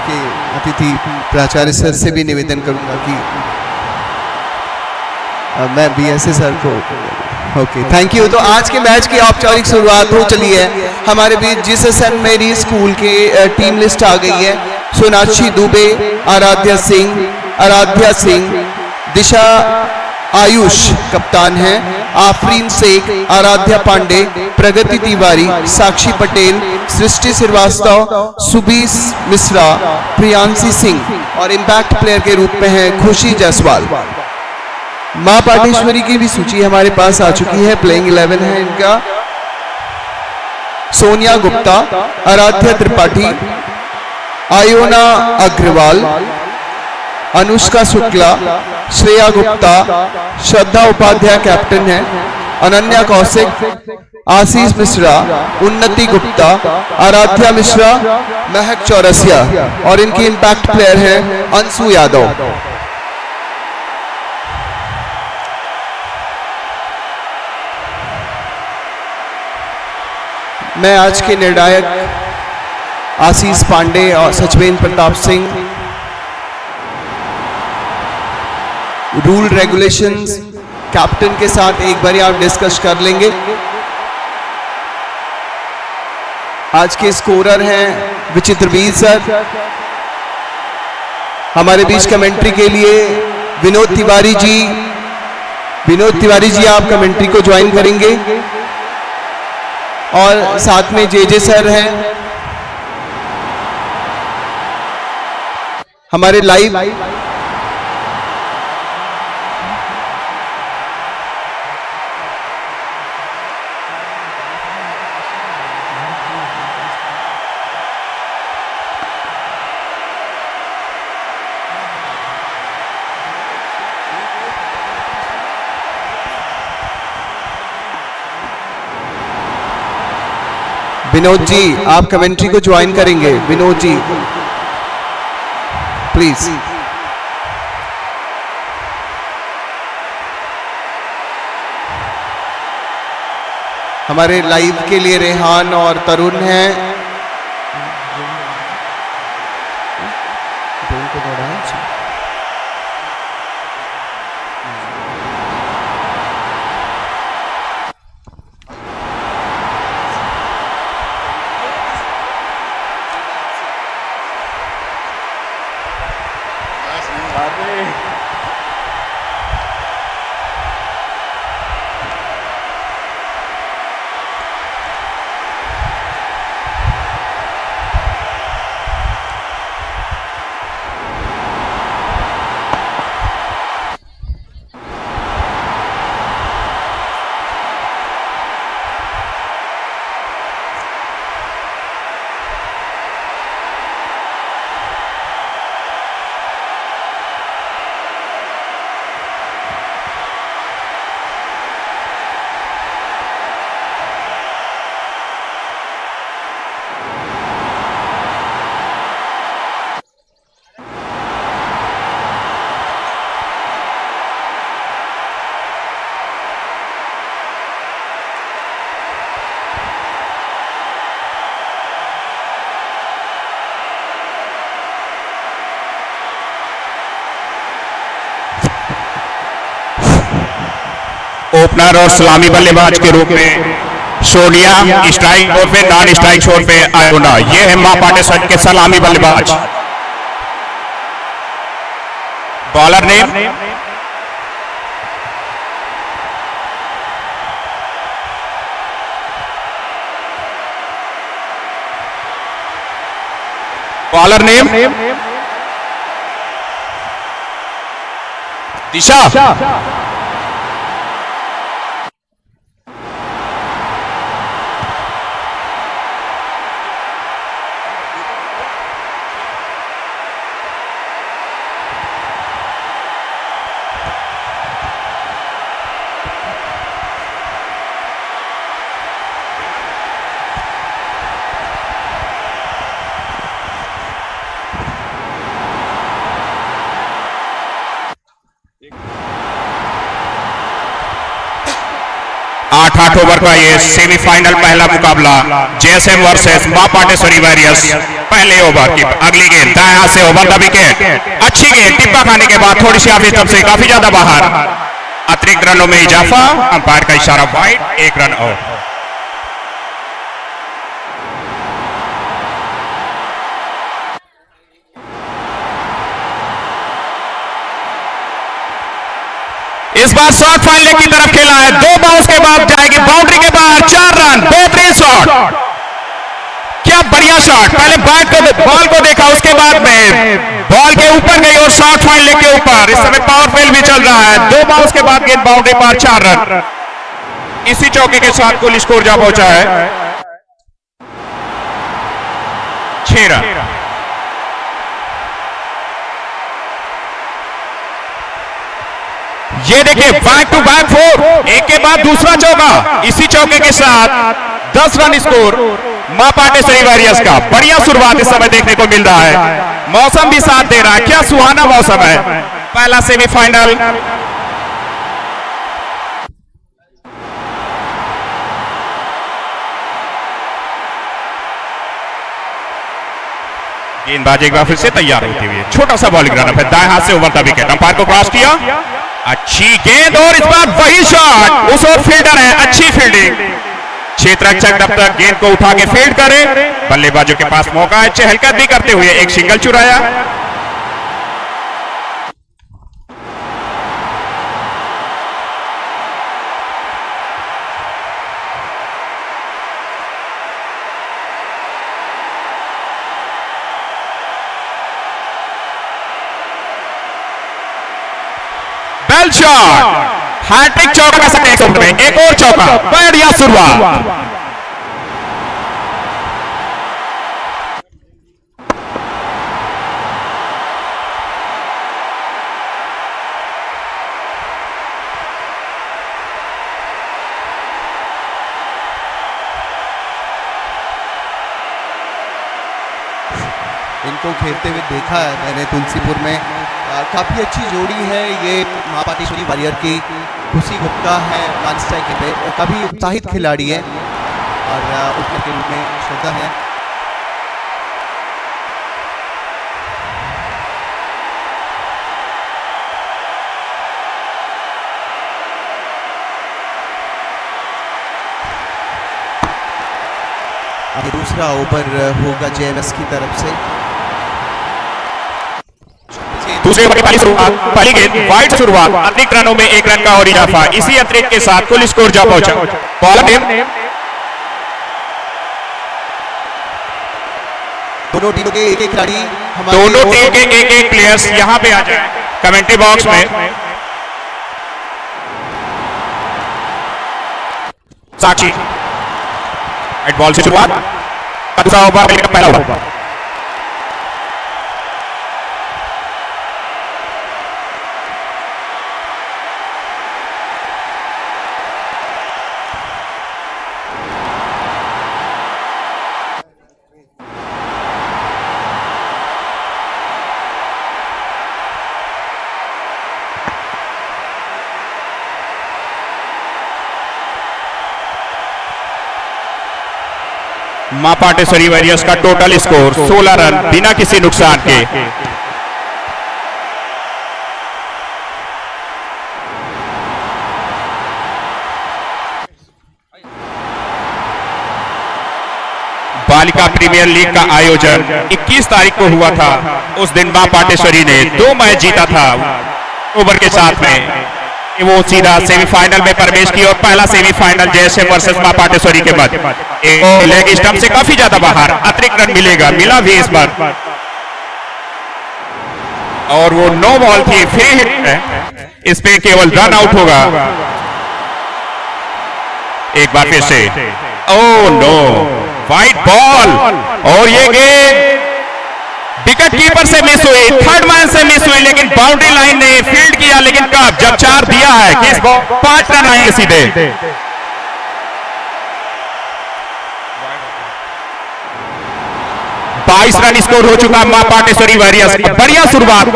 के अतिथि प्राचार्य सर से भी निवेदन करूंगा कि मैं BSA सर को ओके थैंक यू। तो आज के मैच की औपचारिक शुरुआत हो चली है। हमारे बीच जीसस एंड मेरी स्कूल के टीम लिस्ट आ गई है। सोनाक्षी दुबे, आराध्या सिंह, दिशा आयुष कप्तान है, आफरीन शेख, आराध्या पांडे, प्रगति तिवारी, साक्षी पटेल, सृष्टि श्रीवास्तव, सुबीस मिश्रा, प्रियांशी सिंह और इम्पैक्ट प्लेयर के रूप में है खुशी जायसवाल। मां पाटेश्वरी की भी सूची हमारे पास आ चुकी है। प्लेइंग 11 है इनका। सोनिया गुप्ता, आराध्या त्रिपाठी, आयोना अग्रवाल, अनुष्का शुक्ला, श्रेया गुप्ता, श्रद्धा उपाध्याय कैप्टन है, अनन्या कौशिक, आशीष मिश्रा, उन्नति गुप्ता, आराध्या मिश्रा, महक चौरसिया और इनकी इम्पैक्ट प्लेयर है अंशु यादव। मैं आज के निर्णायक आशीष पांडे और सचवेन Pratap Singh rule regulations captain के साथ एक बार आप डिस्कस कर लेंगे। आज के स्कोरर हैं विचित्रवीर सर। हमारे बीच कमेंट्री के लिए विनोद तिवारी जी। विनोद तिवारी जी आप कमेंट्री को ज्वाइन करेंगे और साथ में जे सर हैं। हमारे लाइव विनोद जी आप कमेंट्री को ज्वाइन करेंगे। विनोद जी प्लीज। हमारे लाइव के लिए रेहान और तरुण हैं। ओपनर और सलामी बल्लेबाज के रूप में सोनिया, स्ट्राइक छोर पे, नॉन स्ट्राइक छोर पे आयोना। ये है मां पाटेश्वरी के सलामी बल्लेबाज। बॉलर नेम दिशा। 8 ओवर का ये सेमीफाइनल पहला मुकाबला जेएसएम वर्सेस मां पाटेश्वरी वॉरियर्स। पहले ओवर की अगली गेंद दाएं हाथ से ओवर द विकेट। अच्छी गेंद, टिप्पा खाने के बाद थोड़ी सी हाफिज तरफ से काफी ज्यादा बाहर। अतिरिक्त रनों में इजाफा, अंपायर का इशारा वाइड, 1 रन आउट। इस बार शॉट फाइन लेग की तरफ खेला है, 2 बाउंस के बाद जाएगी बाउंड्री के बाहर, 4 रन। बेहतरीन शॉट, क्या बढ़िया शॉट। पहले बैट को बॉल को देखा, उसके बाद में बॉल के ऊपर गई और शॉट फाइन लेग के ऊपर। इस समय पावर प्ले भी चल रहा है, 2 बाउंस के बाद गेंद बाउंड्री पर, 4 रन। इसी चौके के साथ कुल स्कोर जा पहुंचा है 6 रन। ये देखिए बैक टू बैक 4, एक के बाद दूसरा चौका। इसी चौके के साथ 10 रन स्कोर मां पाटेश्वरी वॉरियर्स का। बढ़िया शुरुआत इस समय देखने को मिल रहा है, मौसम भी साथ दे रहा है, क्या सुहाना मौसम है। पहला सेमीफाइनल गेंदबाजी एक बार फिर से तैयार होती हुई, छोटा सा बॉलिंग रन है, दाएं हाथ से ओवर द विकेट, अंपायर को क्रॉस किया। अच्छी गेंद और इस बार वही शॉट, उस ओर फील्डर है, अच्छी फील्डिंग। क्षेत्ररक्षक जब तक गेंद को उठा के फील्ड करे, बल्लेबाजों के पास मौका है चहलकदमी करते हुए एक सिंगल चुराया। वेल शॉट, हैट्रिक चौका कर सकते हैं 1 ओवर में, एक और चौका, बढ़िया शुरुआत। इनको खेलते हुए देखा है मैंने तुलसीपुर में, काफ़ी अच्छी जोड़ी है ये मां पाटेश्वरी वॉरियर की। खुशी गुप्ता है वन स्ट्राइक पे, काफ़ी उत्साहित खिलाड़ी है और ओपनर के रूप में श्रद्धा है। अब दूसरा ओवर होगा जेएमएस की तरफ से। दूसरे ओवर की पहली गेंद वाइड शुरुआत, अतिरिक्त रनों में 1 रन का और इजाफा। इसी अतिरिक्त के साथ कुल स्कोर जा पहुंचा। बॉलर नेम दोनों टीमों के एक खिलाड़ी, दोनों टीम के एक प्लेयर्स यहां पे आ जाए कमेंट्री बॉक्स में। साक्षी एट बॉल से शुरुआत, दूसरा ओवर का पहला ओवर। मां पाटेश्वरी वॉरियर्स का टोटल स्कोर 16 रन बिना किसी नुकसान के। बालिका प्रीमियर लीग का आयोजन 21 तारीख को हुआ था। उस दिन मां पाटेश्वरी ने 2 मैच जीता था ओवर के साथ में, वो सीधा सेमीफाइनल में प्रवेश किया और पहला सेमीफाइनल जैसे वर्सेस मां पाटेश्वरी के बाद लेग स्टंप से काफी ज्यादा बाहर, अतिरिक्त रन मिला भी इस बार और वो 9 बॉल थी, फ्री हिट है, इस पे केवल रन आउट होगा। एक बार फिर से ओह नो, वाइड बॉल और ये गेंद विकेट कीपर से मिस हुई, थर्ड मैन से मिस हुई, लेकिन बाउंड्री लाइन ने फील्ड किया। लेकिन कब जब 4 दिया है कि 5 रन आएंगे सीधे। 22 रन स्कोर हो चुका मां पाटेश्वरी वॉरियर्स। बढ़िया शुरुआत,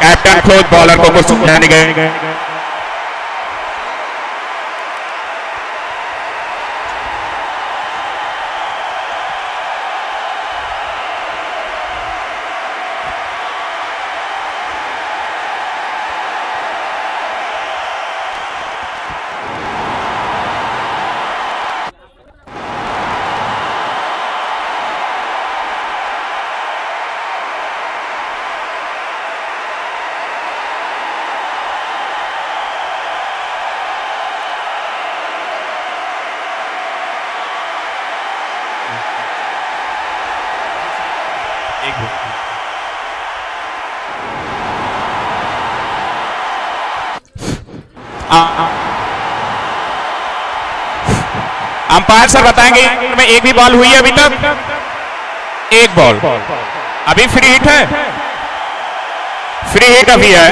कैप्टन खुद बॉलर को कुछ समझाने गए। अंपायर सर बताएंगे में एक भी बॉल हुई है अभी तक? एक बॉल अभी फ्री हिट है, फ्री हिट अभी है।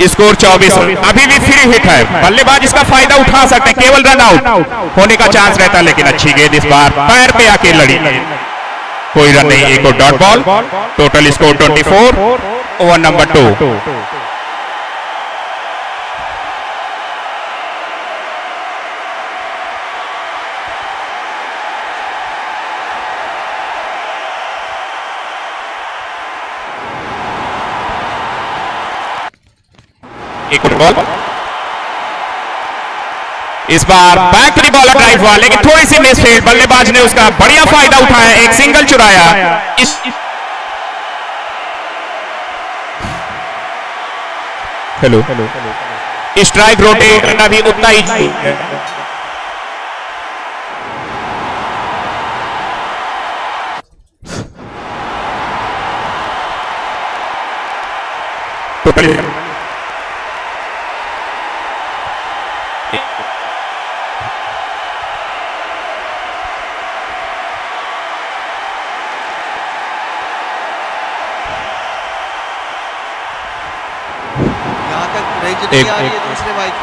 स्कोर 24, अभी भी फ्री हिट है। बल्लेबाज इसका फायदा उठा सकते हैं, केवल रन आउट होने का चांस रहता है, लेकिन अच्छी गेंद इस बार पैर पे आके लड़ी, कोई रन नहीं, एक और dot ball. Total score 24, over number 2। एक और बॉल, इस बार back to the bowler drive हुआ, लेकिन थोड़ी सी मिस फील्ड, बल्लेबाज ने उसका बढ़िया फायदा उठाया, एक सिंगल चुराया। हेलो, स्ट्राइक रोटेट करना भी उतना ही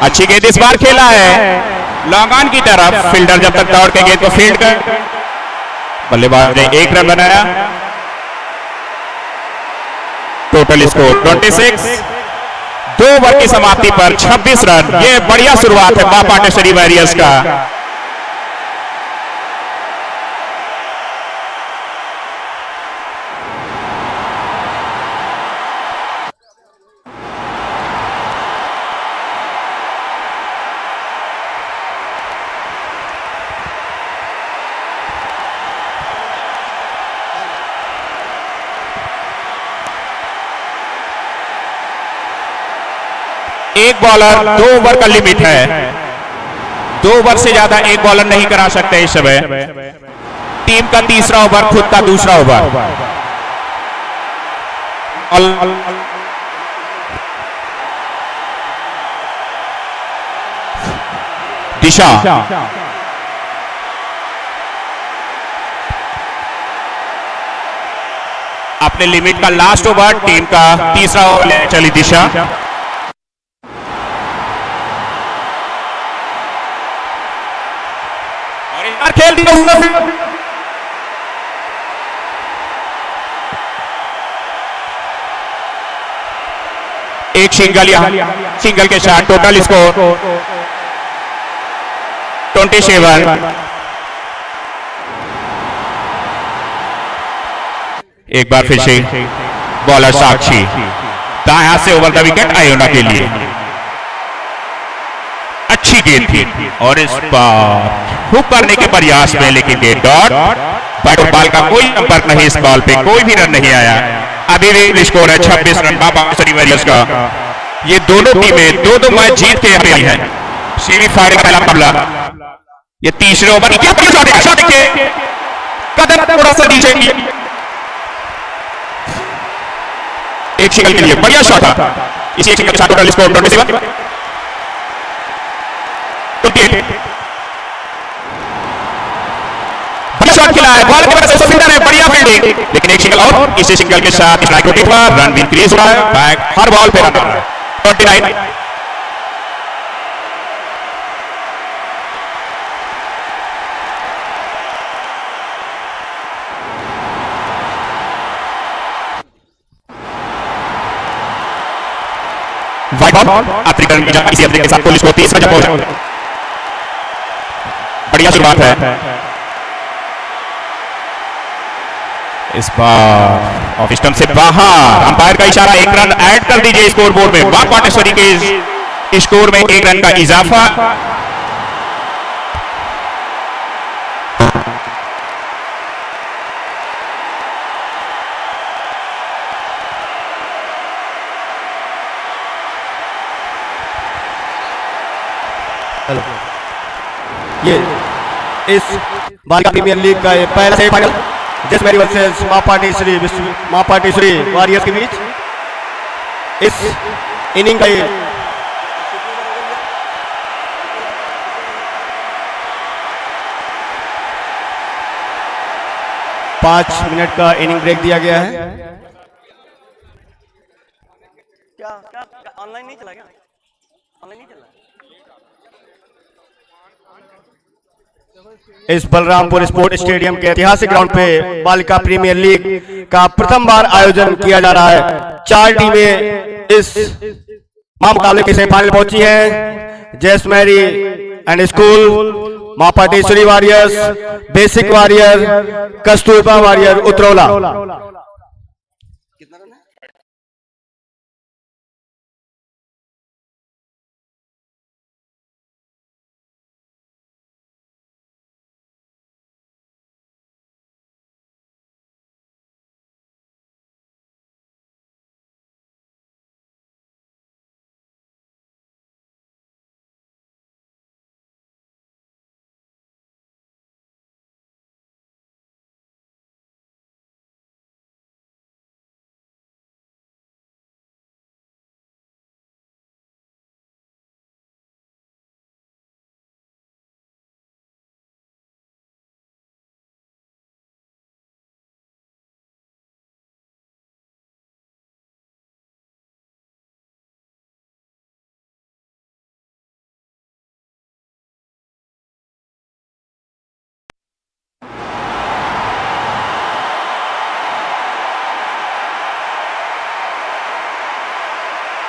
अच्छी गेंद इस बार खेला है लॉन्ग ऑन की तरफ, फील्डर जब तक दौड़ के गेंद को फील्ड कर, बल्लेबाज ने एक रन बनाया। टोटल स्कोर 26, 2 ओवर की समाप्ति पर 26 रन। ये बढ़िया शुरुआत है पाटेश्वरी वॉरियर्स का। एक बॉलर 2 ओवर का लिमिट है, 2 ओवर से ज्यादा एक बॉलर नहीं करा सकते इस समय। टीम का तीसरा ओवर, खुद का दूसरा ओवर। दिशा अपने लिमिट का लास्ट ओवर, टीम का तीसरा ओवर चली दिशा। खेल दिया एक सिंगल, यहां सिंगल के साथ टोटल स्कोर 27। एक बार फिर से बॉलर साक्षी दाएं हाथ से ओवर द विकेट आयोना के लिए, अच्छी गेंद थी और इस बार हुक करने के प्रयास में, लेकिन गेंद डॉट, बैट और बॉल का कोई संपर्क नहीं, इस बॉल पे कोई भी रन नहीं आया। अभी भी स्कोर है 26 रन पाटेश्वरी वॉरियर्स का। ये दोनों टीमें 2-2 मैच जीत के आई हैं। सेमीफाइनल का पहला मुकाबला, ये तीसरे ओवर, क्या शॉट देखिए, कदम थोड़ा सा नीचे, एक सिंगल के लिए बढ़िया शॉट था। इसी एक सिंगल के साथ टोटल स्कोर 27। शॉट खेला है, बॉल के वजह से फील्डर है, बढ़िया फील्डिंग, लेकिन एक सिंगल और इसी सिंगल के साथ स्ट्राइक रोटेट हुआ, रन भी इंक्रीज हुआ है, बैक हर बॉल पे रन आ रहा है। 29। वाइड बॉल अफ्रीकन इसी अफ्रीका के साथ पुलिस को 30 रन पहुंचा, बढ़िया शुरुआत है। इस बार ऑफ स्टंप से बाहर, अंपायर का इशारा, एक रन ऐड कर दीजिए स्कोर बोर्ड में। वाह पाटेश्वरी के स्कोर में 1 रन का इजाफा। ये इस बार का प्रीमियर लीग का पहला सेमीफाइनल जसमेरी वर्सेस मां पाटेश्वरी वॉरियर्स के बीच इस इनिंग का 5 मिनट का इनिंग ब्रेक दिया गया है। क्या ऑनलाइन नहीं चला क्या? ऑनलाइन नहीं चला। इस बलरामपुर स्पोर्ट स्टेडियम के ऐतिहासिक ग्राउंड पे बालिका प्रीमियर लीग का प्रथम बार आयोजन किया जा रहा है। 4 टीमें इस मुकाबले के सेमीफाइनल पहुंची हैं। जसमेरी एंड स्कूल, मां Pateshwari warriors, basic warrior, Kasturba warrior Utraula.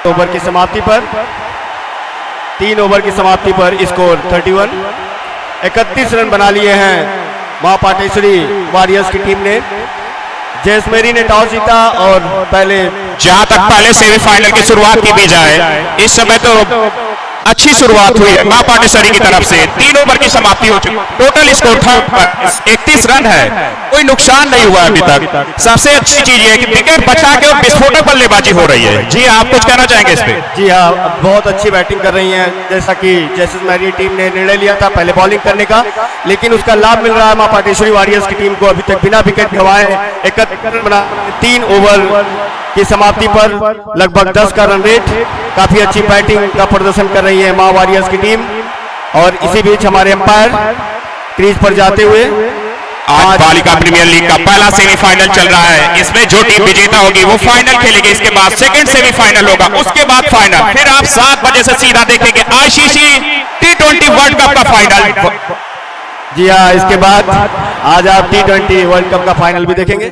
Over की समाप्ति पर 3 ओवर की समाप्ति पर स्कोर 31 रन बना लिए हैं मां पाटेश्वरी वॉरियर्स की टीम ने। जसमेरी ने टॉस जीता और पहले जहां तक पहले सेमीफाइनल की शुरुआत की भी जाए, इस समय तो अच्छी शुरुआत हुई है मां पाटेश्वरी की तरफ से। 3 ओवर की समाप्ति हो चुकी, टोटल स्कोर था 31 रन है, कोई नुकसान नहीं हुआ अभी तक। सबसे अच्छी चीज ये है कि विकेट बचा के और विस्फोटक बल्लेबाजी हो रही है। जी आप कुछ कहना चाहेंगे इस पे? जी हाँ, बहुत अच्छी बैटिंग कर रही हैं। जैसा कि जसमेरी टीम ने निर्णय लिया था पहले बॉलिंग करने का, लेकिन उसका लाभ मिल रहा है मां पाटेश्वरी वॉरियर्स की टीम को। अभी तक बिना विकेट गंवाए 31 रन बना 3 ओवर की समाप्ति पर लगभग 10 का रन रेट। काफी अच्छी बैटिंग का प्रदर्शन कर रही है मां वॉरियर्स की टीम। और इसी बीच हमारे अंपायर क्रीज पर जाते हुए आज बालिका प्रीमियर लीग का पहला सेमीफाइनल चल रहा है। इसमें जो टीम विजेता होगी वो फाइनल खेलेगी, इसके बाद सेकंड सेमीफाइनल होगा, उसके बाद फाइनल। फिर आप 7 बजे से सीधा देखेंगे आईसीसी T20 वर्ल्ड कप का फाइनल। जी हाँ, इसके बाद आज आप T20 वर्ल्ड कप का फाइनल भी देखेंगे।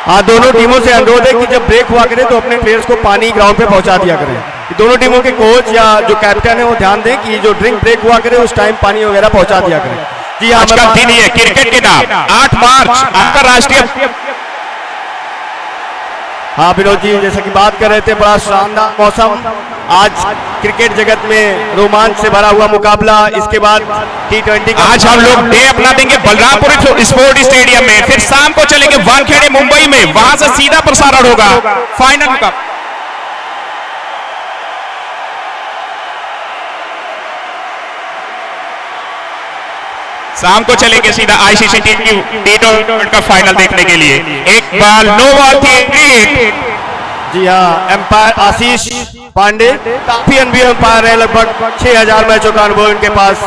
हाँ, दोनों टीमों से अनुरोध है कि जब ब्रेक हुआ करें तो अपने प्लेयर्स को पानी ग्राउंड पे पहुंचा दिया करें। दोनों टीमों के कोच या जो कैप्टन है वो ध्यान दें कि जो ड्रिंक ब्रेक हुआ करे उस टाइम पानी वगैरह पहुंचा दिया करें। जी हाँ, आज का दिन ये क्रिकेट के नाम 8 मार्च अंतरराष्ट्रीय। हाँ विनोद जी, जैसा कि बात कर रहे थे, बड़ा शानदार मौसम, आज क्रिकेट जगत में रोमांच से भरा हुआ मुकाबला। इसके बाद T20 का आज हम लोग डे अपना देंगे बलरामपुर स्पोर्ट स्टेडियम में, फिर शाम को चलेंगे वानखेड़े मुंबई में, वहां से सीधा प्रसारण होगा फाइनल का। शाम को चलेंगे सीधा आईसीसी T20 का फाइनल देखने के लिए। एक बॉल नो बॉल थी। जी हाँ, एम्पायर आशीष पांडे काफी अनुभवी एम्पायर है, लगभग 6000 मैचों का अनुभव इनके पास।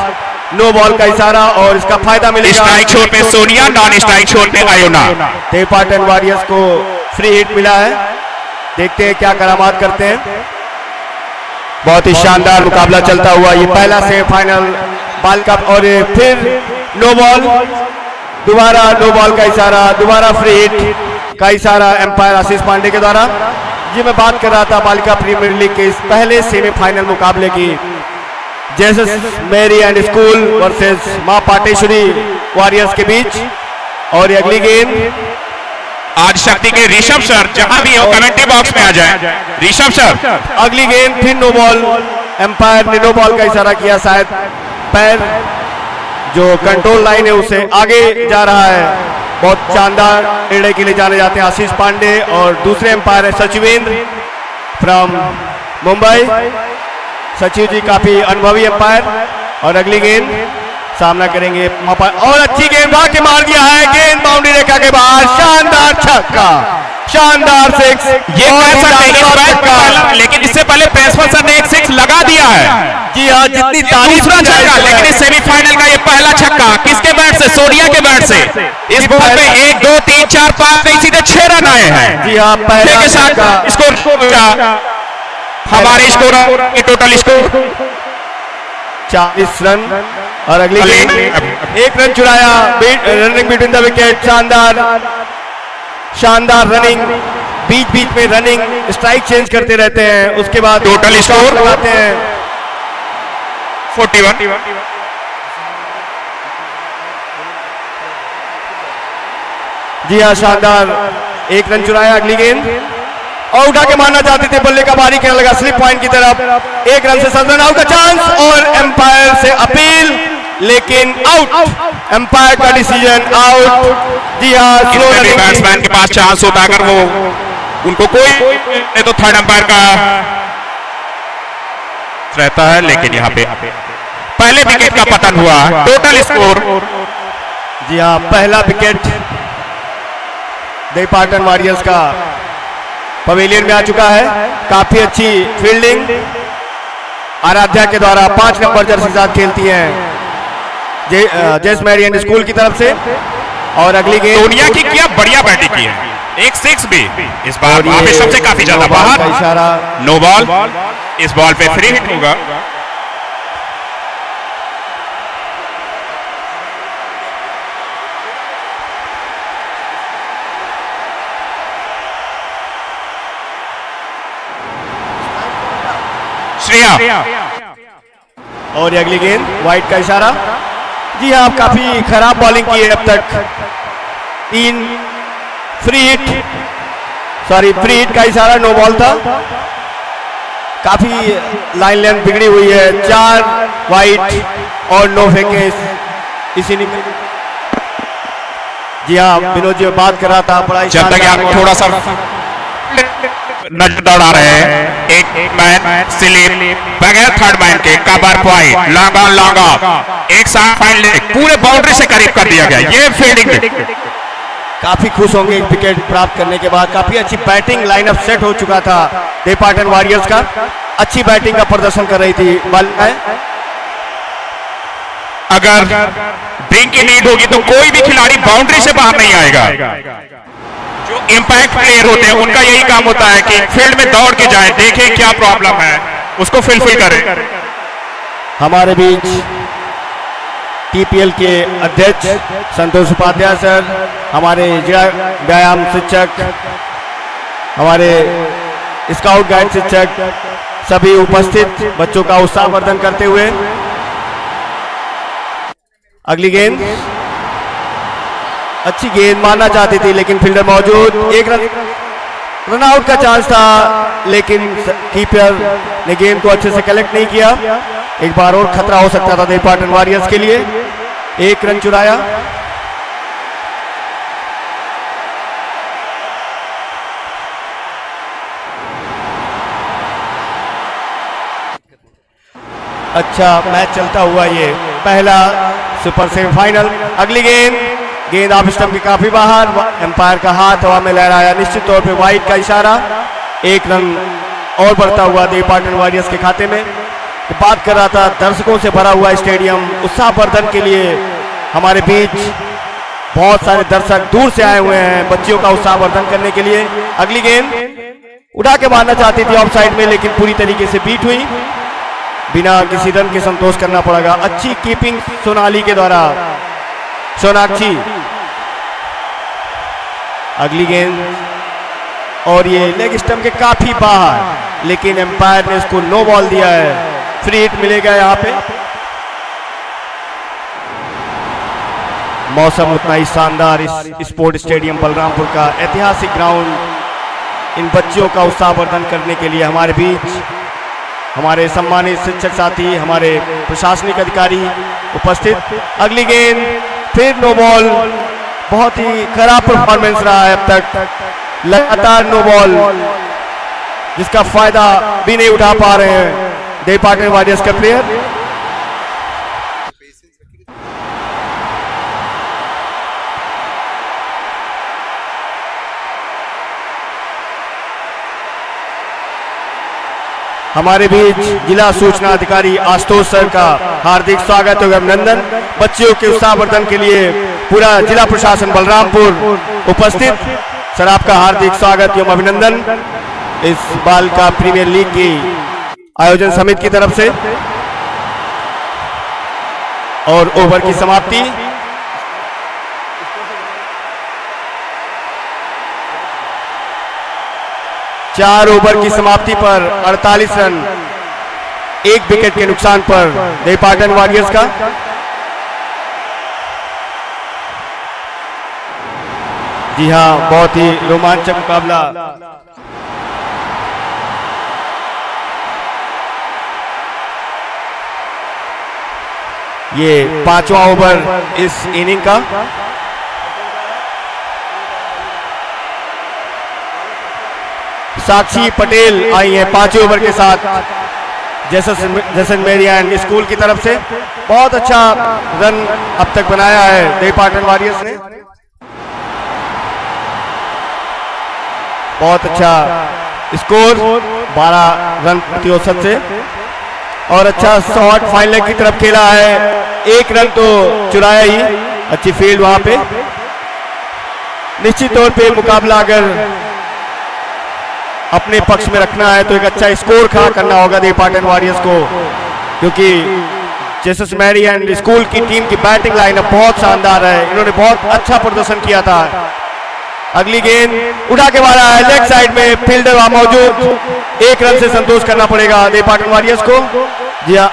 नो बॉल का इशारा और इसका फायदा मिलेगा। स्ट्राइक छोड़ पे सोनिया, नॉन स्ट्राइक छोड़ पे आयोना। तेपाटन वॉरियर्स को फ्री हिट मिला है, देखते हैं क्या करामात करते हैं। बहुत ही शानदार मुकाबला चलता हुआ ये पहला सेमीफाइनल बाल कप। और फिर नो बॉल, दोबारा नो बॉल का इशारा, दोबारा फ्री हिट का इशारा एम्पायर आशीष पांडे के द्वारा। जी मैं बात कर रहा था बालिका प्रीमियर लीग के इस पहले सेमीफाइनल मुकाबले की, जसमेरी एंड स्कूल वर्सेस मां पाटेश्वरी वॉरियर्स के बीच। और अगली गेंद आज शक्ति के ऋषभ सर जहां भी हो कमेंट्री बॉक्स में आ जाए। ऋषभ सर, अगली गेंद फिर नो बॉल, एम्पायर ने नो बॉल का इशारा किया, शायद पैर जो कंट्रोल लाइन है उसे आगे जा रहा है। बहुत शानदार निर्णय के लिए जाने जाते हैं आशीष पांडे। और दूसरे एम्पायर है सचिवेंद्र फ्रॉम मुंबई। सचिव जी काफी अनुभवी एम्पायर। और अगली गेंद सामना करेंगे और अच्छी गेंदबाज के मार दिया है, गेंद बाउंड्री रेखा के बाहर, शानदार छक्का, शानदार सिक्स। ये कह सकते हैं इस बैट का, लेकिन इससे पहले प्रिंसिपल सर ने एक सिक्स लगा दिया है। जी हाँ, जितनी तारीफ दूसरा छक्का, लेकिन इस सेमीफाइनल का ये पहला छक्का किसके बैट से? सोडिया के बैट से। इस बॉल पे 1 2 3 4 5 नहीं सीधे 6 रन आए हैं। जी हाँ, पहले के साथ स्कोर हमारे स्कोर की टोटल स्कोर 40 रन और अगली गेंद 1 रन चुराया, रनिंग बिटवीन द विकेट, शानदार रनिंग, बीच बीच में रनिंग, स्ट्राइक चेंज करते रहते हैं, उसके बाद टोटल स्कोर लगाते हैं 41। जी हाँ, शानदार 1 रन चुराया। अगली गेंद और उठा के मारना चाहते थे, बल्ले का बारी कहने लगा स्लिप पॉइंट की तरफ, 1 रन से 7 रन आउट का चांस और एम्पायर से अपील, लेकिन आउट, एम्पायर का डिसीजन आउट। जी हाँ, बैट्समैन के पास चांस होता अगर वो उनको कोई नहीं तो थर्ड एम्पायर का रहता है, लेकिन यहाँ पे पहले विकेट का पतन हुआ। टोटल स्कोर जी हाँ, पहला विकेट देपाटन वॉरियर्स का पवेलियन में आ चुका है। काफी अच्छी फील्डिंग आराध्या के द्वारा 5 नंबर जर्सी के साथ खेलती हैं जेस मैरियन स्कूल की तरफ से। और अगली गेंद सोनिया की क्या बढ़िया बैटिंग की है, एक 6 भी इस बार वापस सबसे काफी ज्यादा बाहर, इशारा, नो बॉल, इस बॉल पे फ्री हिट होगा। श्रेया और ये अगली गेंद वाइट का इशारा। जी हाँ, काफी खराब बॉलिंग की है अब तक, 3 फ्री हिट का इशारा, नो बॉल था। काफी लाइन लेंथ बिगड़ी हुई है, 4 वाइट और नो फेंके इसी ने। जी हाँ, विनोद जी बात कर रहा था, बड़ा जब तक आप थोड़ा सा नजर दौड़ा रहे हैं, एक मैन स्लिप बगैर थर्ड मैन के कवर पॉइंट लॉन्ग एक साथ फाइनल पूरे बाउंड्री से करीब कर दिया गया। ये फील्डिंग काफी खुश होंगे एक विकेट प्राप्त करने के बाद। काफी अच्छी बैटिंग लाइनअप सेट हो चुका था देपाटन वॉरियर्स का, अच्छी बैटिंग का प्रदर्शन कर रही थी बालिकाएं। अगर ड्रिंक की नीड होगी तो कोई भी खिलाड़ी बाउंड्री से बाहर नहीं आएगा। जो इंपैक्ट प्लेयर होते हैं उनका यही काम होता है कि फील्ड में दौड़ के जाएं, देखें क्या प्रॉब्लम है, उसको फुलफिल करें। हमारे बीच टीपीएल के अध्यक्ष संतोष उपाध्याय सर, हमारे जिला व्यायाम शिक्षक, हमारे स्काउट गाइड शिक्षक, सभी उपस्थित बच्चों का उत्साहवर्धन करते हुए अगली गेंद, अच्छी गेंद मारना चाहती थी लेकिन फील्डर मौजूद, 1 रन आउट का चांस था, लेकिन कीपर ने गेंद को अच्छे से कलेक्ट नहीं किया। एक बार और खतरा हो सकता था देपाटन वॉरियर्स के लिए। 1 रन चुराया। अच्छा मैच चलता हुआ ये पहला सुपर सेमीफाइनल। अगली गेंद ऑफ स्टंप की काफी बाहर, एम्पायर का हाथ हवा में लहराया, निश्चित तौर पे वाइट का इशारा। 1 रन और बढ़ता हुआ देपाटन वॉरियर्स के खाते में। बात कर रहा था, दर्शकों से भरा हुआ स्टेडियम, उत्साहवर्धन के लिए हमारे बीच बहुत सारे दर्शक दूर से आए हुए हैं बच्चियों का उत्साहवर्धन करने के लिए। अगली गेंद उड़ा के मारना चाहती थी ऑफ साइड में, लेकिन पूरी तरीके से बीट हुई, बिना किसी रन के संतोष करना पड़ेगा। अच्छी कीपिंग सोनाली के द्वारा, सोनाक्षी। अगली गेंद और ये लेग स्टंप के काफी बाहर, लेकिन एम्पायर ने इसको नो बॉल दिया है, फ्री हिट मिलेगा यहां पे। मौसम उतना ही शानदार इस स्पोर्ट स्टेडियम बलरामपुर का ऐतिहासिक ग्राउंड इन बच्चियों का उत्साहवर्धन करने के लिए हमारे बीच हमारे सम्मानित शिक्षक साथी, हमारे प्रशासनिक अधिकारी उपस्थित। अगली गेंद फिर नो बॉल, बहुत ही खराब परफॉर्मेंस रहा है अब तक, लगातार नो बॉल, जिसका फायदा भी नहीं उठा पा रहे हैं देपाटन वॉरियर्स के प्लेयर। हमारे बीच जिला सूचना अधिकारी आशुतोष सर का हार्दिक स्वागत एवं अभिनंदन। बच्चों के उत्साहवर्धन के लिए पूरा जिला प्रशासन बलरामपुर उपस्थित। सर आपका हार्दिक स्वागत एवं अभिनंदन इस बाल का प्रीमियर लीग की आयोजन समिति की तरफ से। और ओवर की समाप्ति। चार ओवर की समाप्ति पर 48 रन, 1 विकेट के नुकसान पर देपाटन वॉरियर्स का। जी हां, बहुत ही रोमांचक मुकाबला। ये 5वां ओवर इस इनिंग का। साक्षी पटेल आई है 5वें ओवर के साथ जैसलमेरियन स्कूल की तरफ से। बहुत अच्छा रन अब तक बनाया है देपाटन वॉरियर्स ने। बहुत अच्छा स्कोर 12 रन प्रति औसत से। और अच्छा शॉट फाइनल की तरफ खेला है। 1 रन तो चुराया ही। अच्छी फील्ड वहां पे। निश्चित तौर पे मुकाबला अगर अपने पक्ष में रखना है तो एक अच्छा स्कोर खड़ा करना होगा देपाटन वॉरियर्स को, क्योंकि जैसलमेरियन स्कूल की टीम की बैटिंग लाइनअप बहुत शानदार है। इन्होंने बहुत अच्छा प्रदर्शन किया था। अगली गेंद उठा के मारा है लेग साइड में, फील्डर वहां मौजूद। 1 रन से संतोष करना पड़ेगा देपाटन वॉरियर्स को। जी हाँ,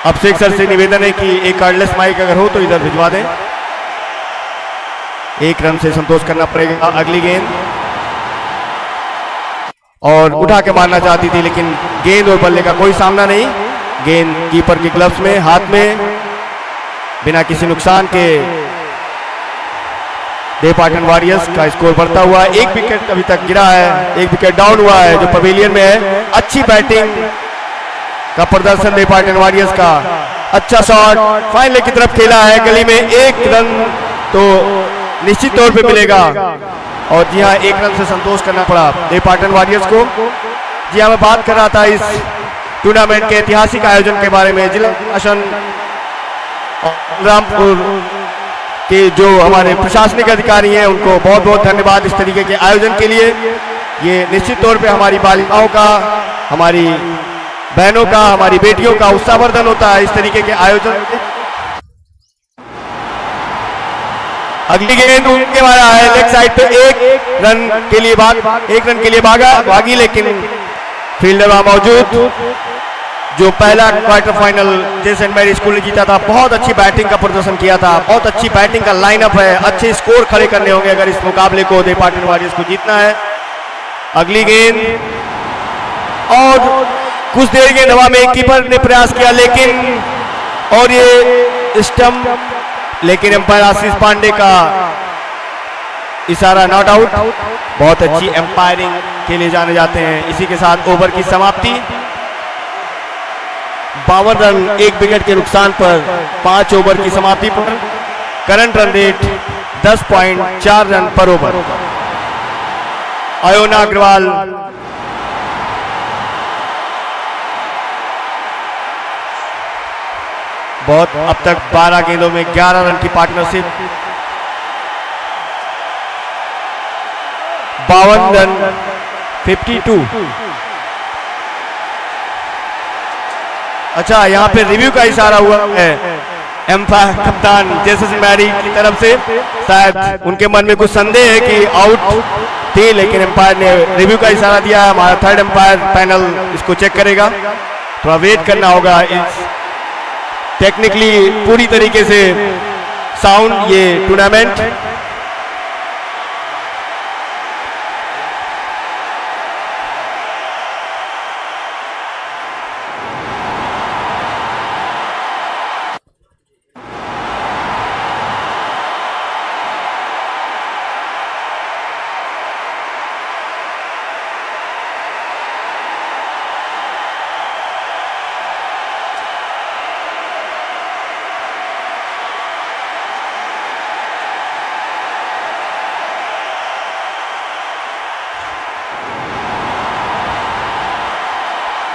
अभिषेक सर से निवेदन है कि एक कार्डलेस माइक अगर हो तो इधर भिजवा दें। 1 रन से संतोष करना पड़ेगा। अगली गेंद और उठा के मारना चाहती थी, लेकिन गेंद और बल्ले का कोई सामना नहीं। गेंद कीपर के ग्लव्स में, हाथ में, बिना किसी नुकसान के देपाटन वॉरियर्स का स्कोर बढ़ता हुआ। 1 विकेट अभी तक गिरा है, 1 विकेट डाउन हुआ है जो पवेलियन में है। अच्छी बैटिंग का प्रदर्शन देपाटन वॉरियर्स का। अच्छा शॉट फाइनल की तरफ खेला है गली में। 1 रन तो निश्चित तौर पे मिलेगा। और जी हाँ, 1 रन से संतोष करना पड़ा देपाटन वॉरियर्स को। जी हाँ, मैं बात कर रहा था इस टूर्नामेंट के ऐतिहासिक आयोजन के बारे में। जिला प्रशासन रामपुर के जो हमारे प्रशासनिक अधिकारी हैं उनको बहुत बहुत धन्यवाद इस तरीके के आयोजन के लिए। ये निश्चित तौर पे हमारी बालिकाओं का, हमारी बहनों का, हमारी बेटियों का उत्साहवर्धन होता है इस तरीके के आयोजन। अगली गेंद उनके मारा है लेग साइड पे। 1 रन के लिए भागी, लेकिन फील्डर वहां मौजूद। जो पहला क्वार्टर फाइनल जैसलमेर स्कूल ने जीता था, बहुत अच्छी बैटिंग का प्रदर्शन किया था। बहुत अच्छी बैटिंग का लाइनअप है। अच्छे स्कोर खड़े करने होंगे अगर इस मुकाबले को देपाटन वॉरियर्स को जीतना है। अगली गेंद और कुछ देर के हवा में कीपर ने प्रयास किया, लेकिन और ये स्टंप, लेकिन एम्पायर आशीष पांडे का इशारा नॉट आउट। बहुत अच्छी एम्पायरिंग के लिए जाने जाते हैं। इसी के साथ ओवर की समाप्ति। 52 रन, 1 विकेट के नुकसान पर 5 ओवर की समाप्ति पर करंट रन रेट 10.4 रन पर ओवर। अयोना अग्रवाल बहुत अब तक 12 गेंदों में 11 रन की पार्टनरशिप। 52 रन 52। अच्छा, यहाँ पे रिव्यू का इशारा हुआ है एम्पायर कप्तान जैसलमेर की तरफ से। शायद उनके मन में कुछ संदेह है कि आउट थी, लेकिन एम्पायर ने रिव्यू का इशारा दिया है। हमारा 3rd एम्पायर पैनल इसको चेक करेगा। थोड़ा वेट करना होगा। इस टेक्निकली पूरी तरीके से साउंड ये टूर्नामेंट।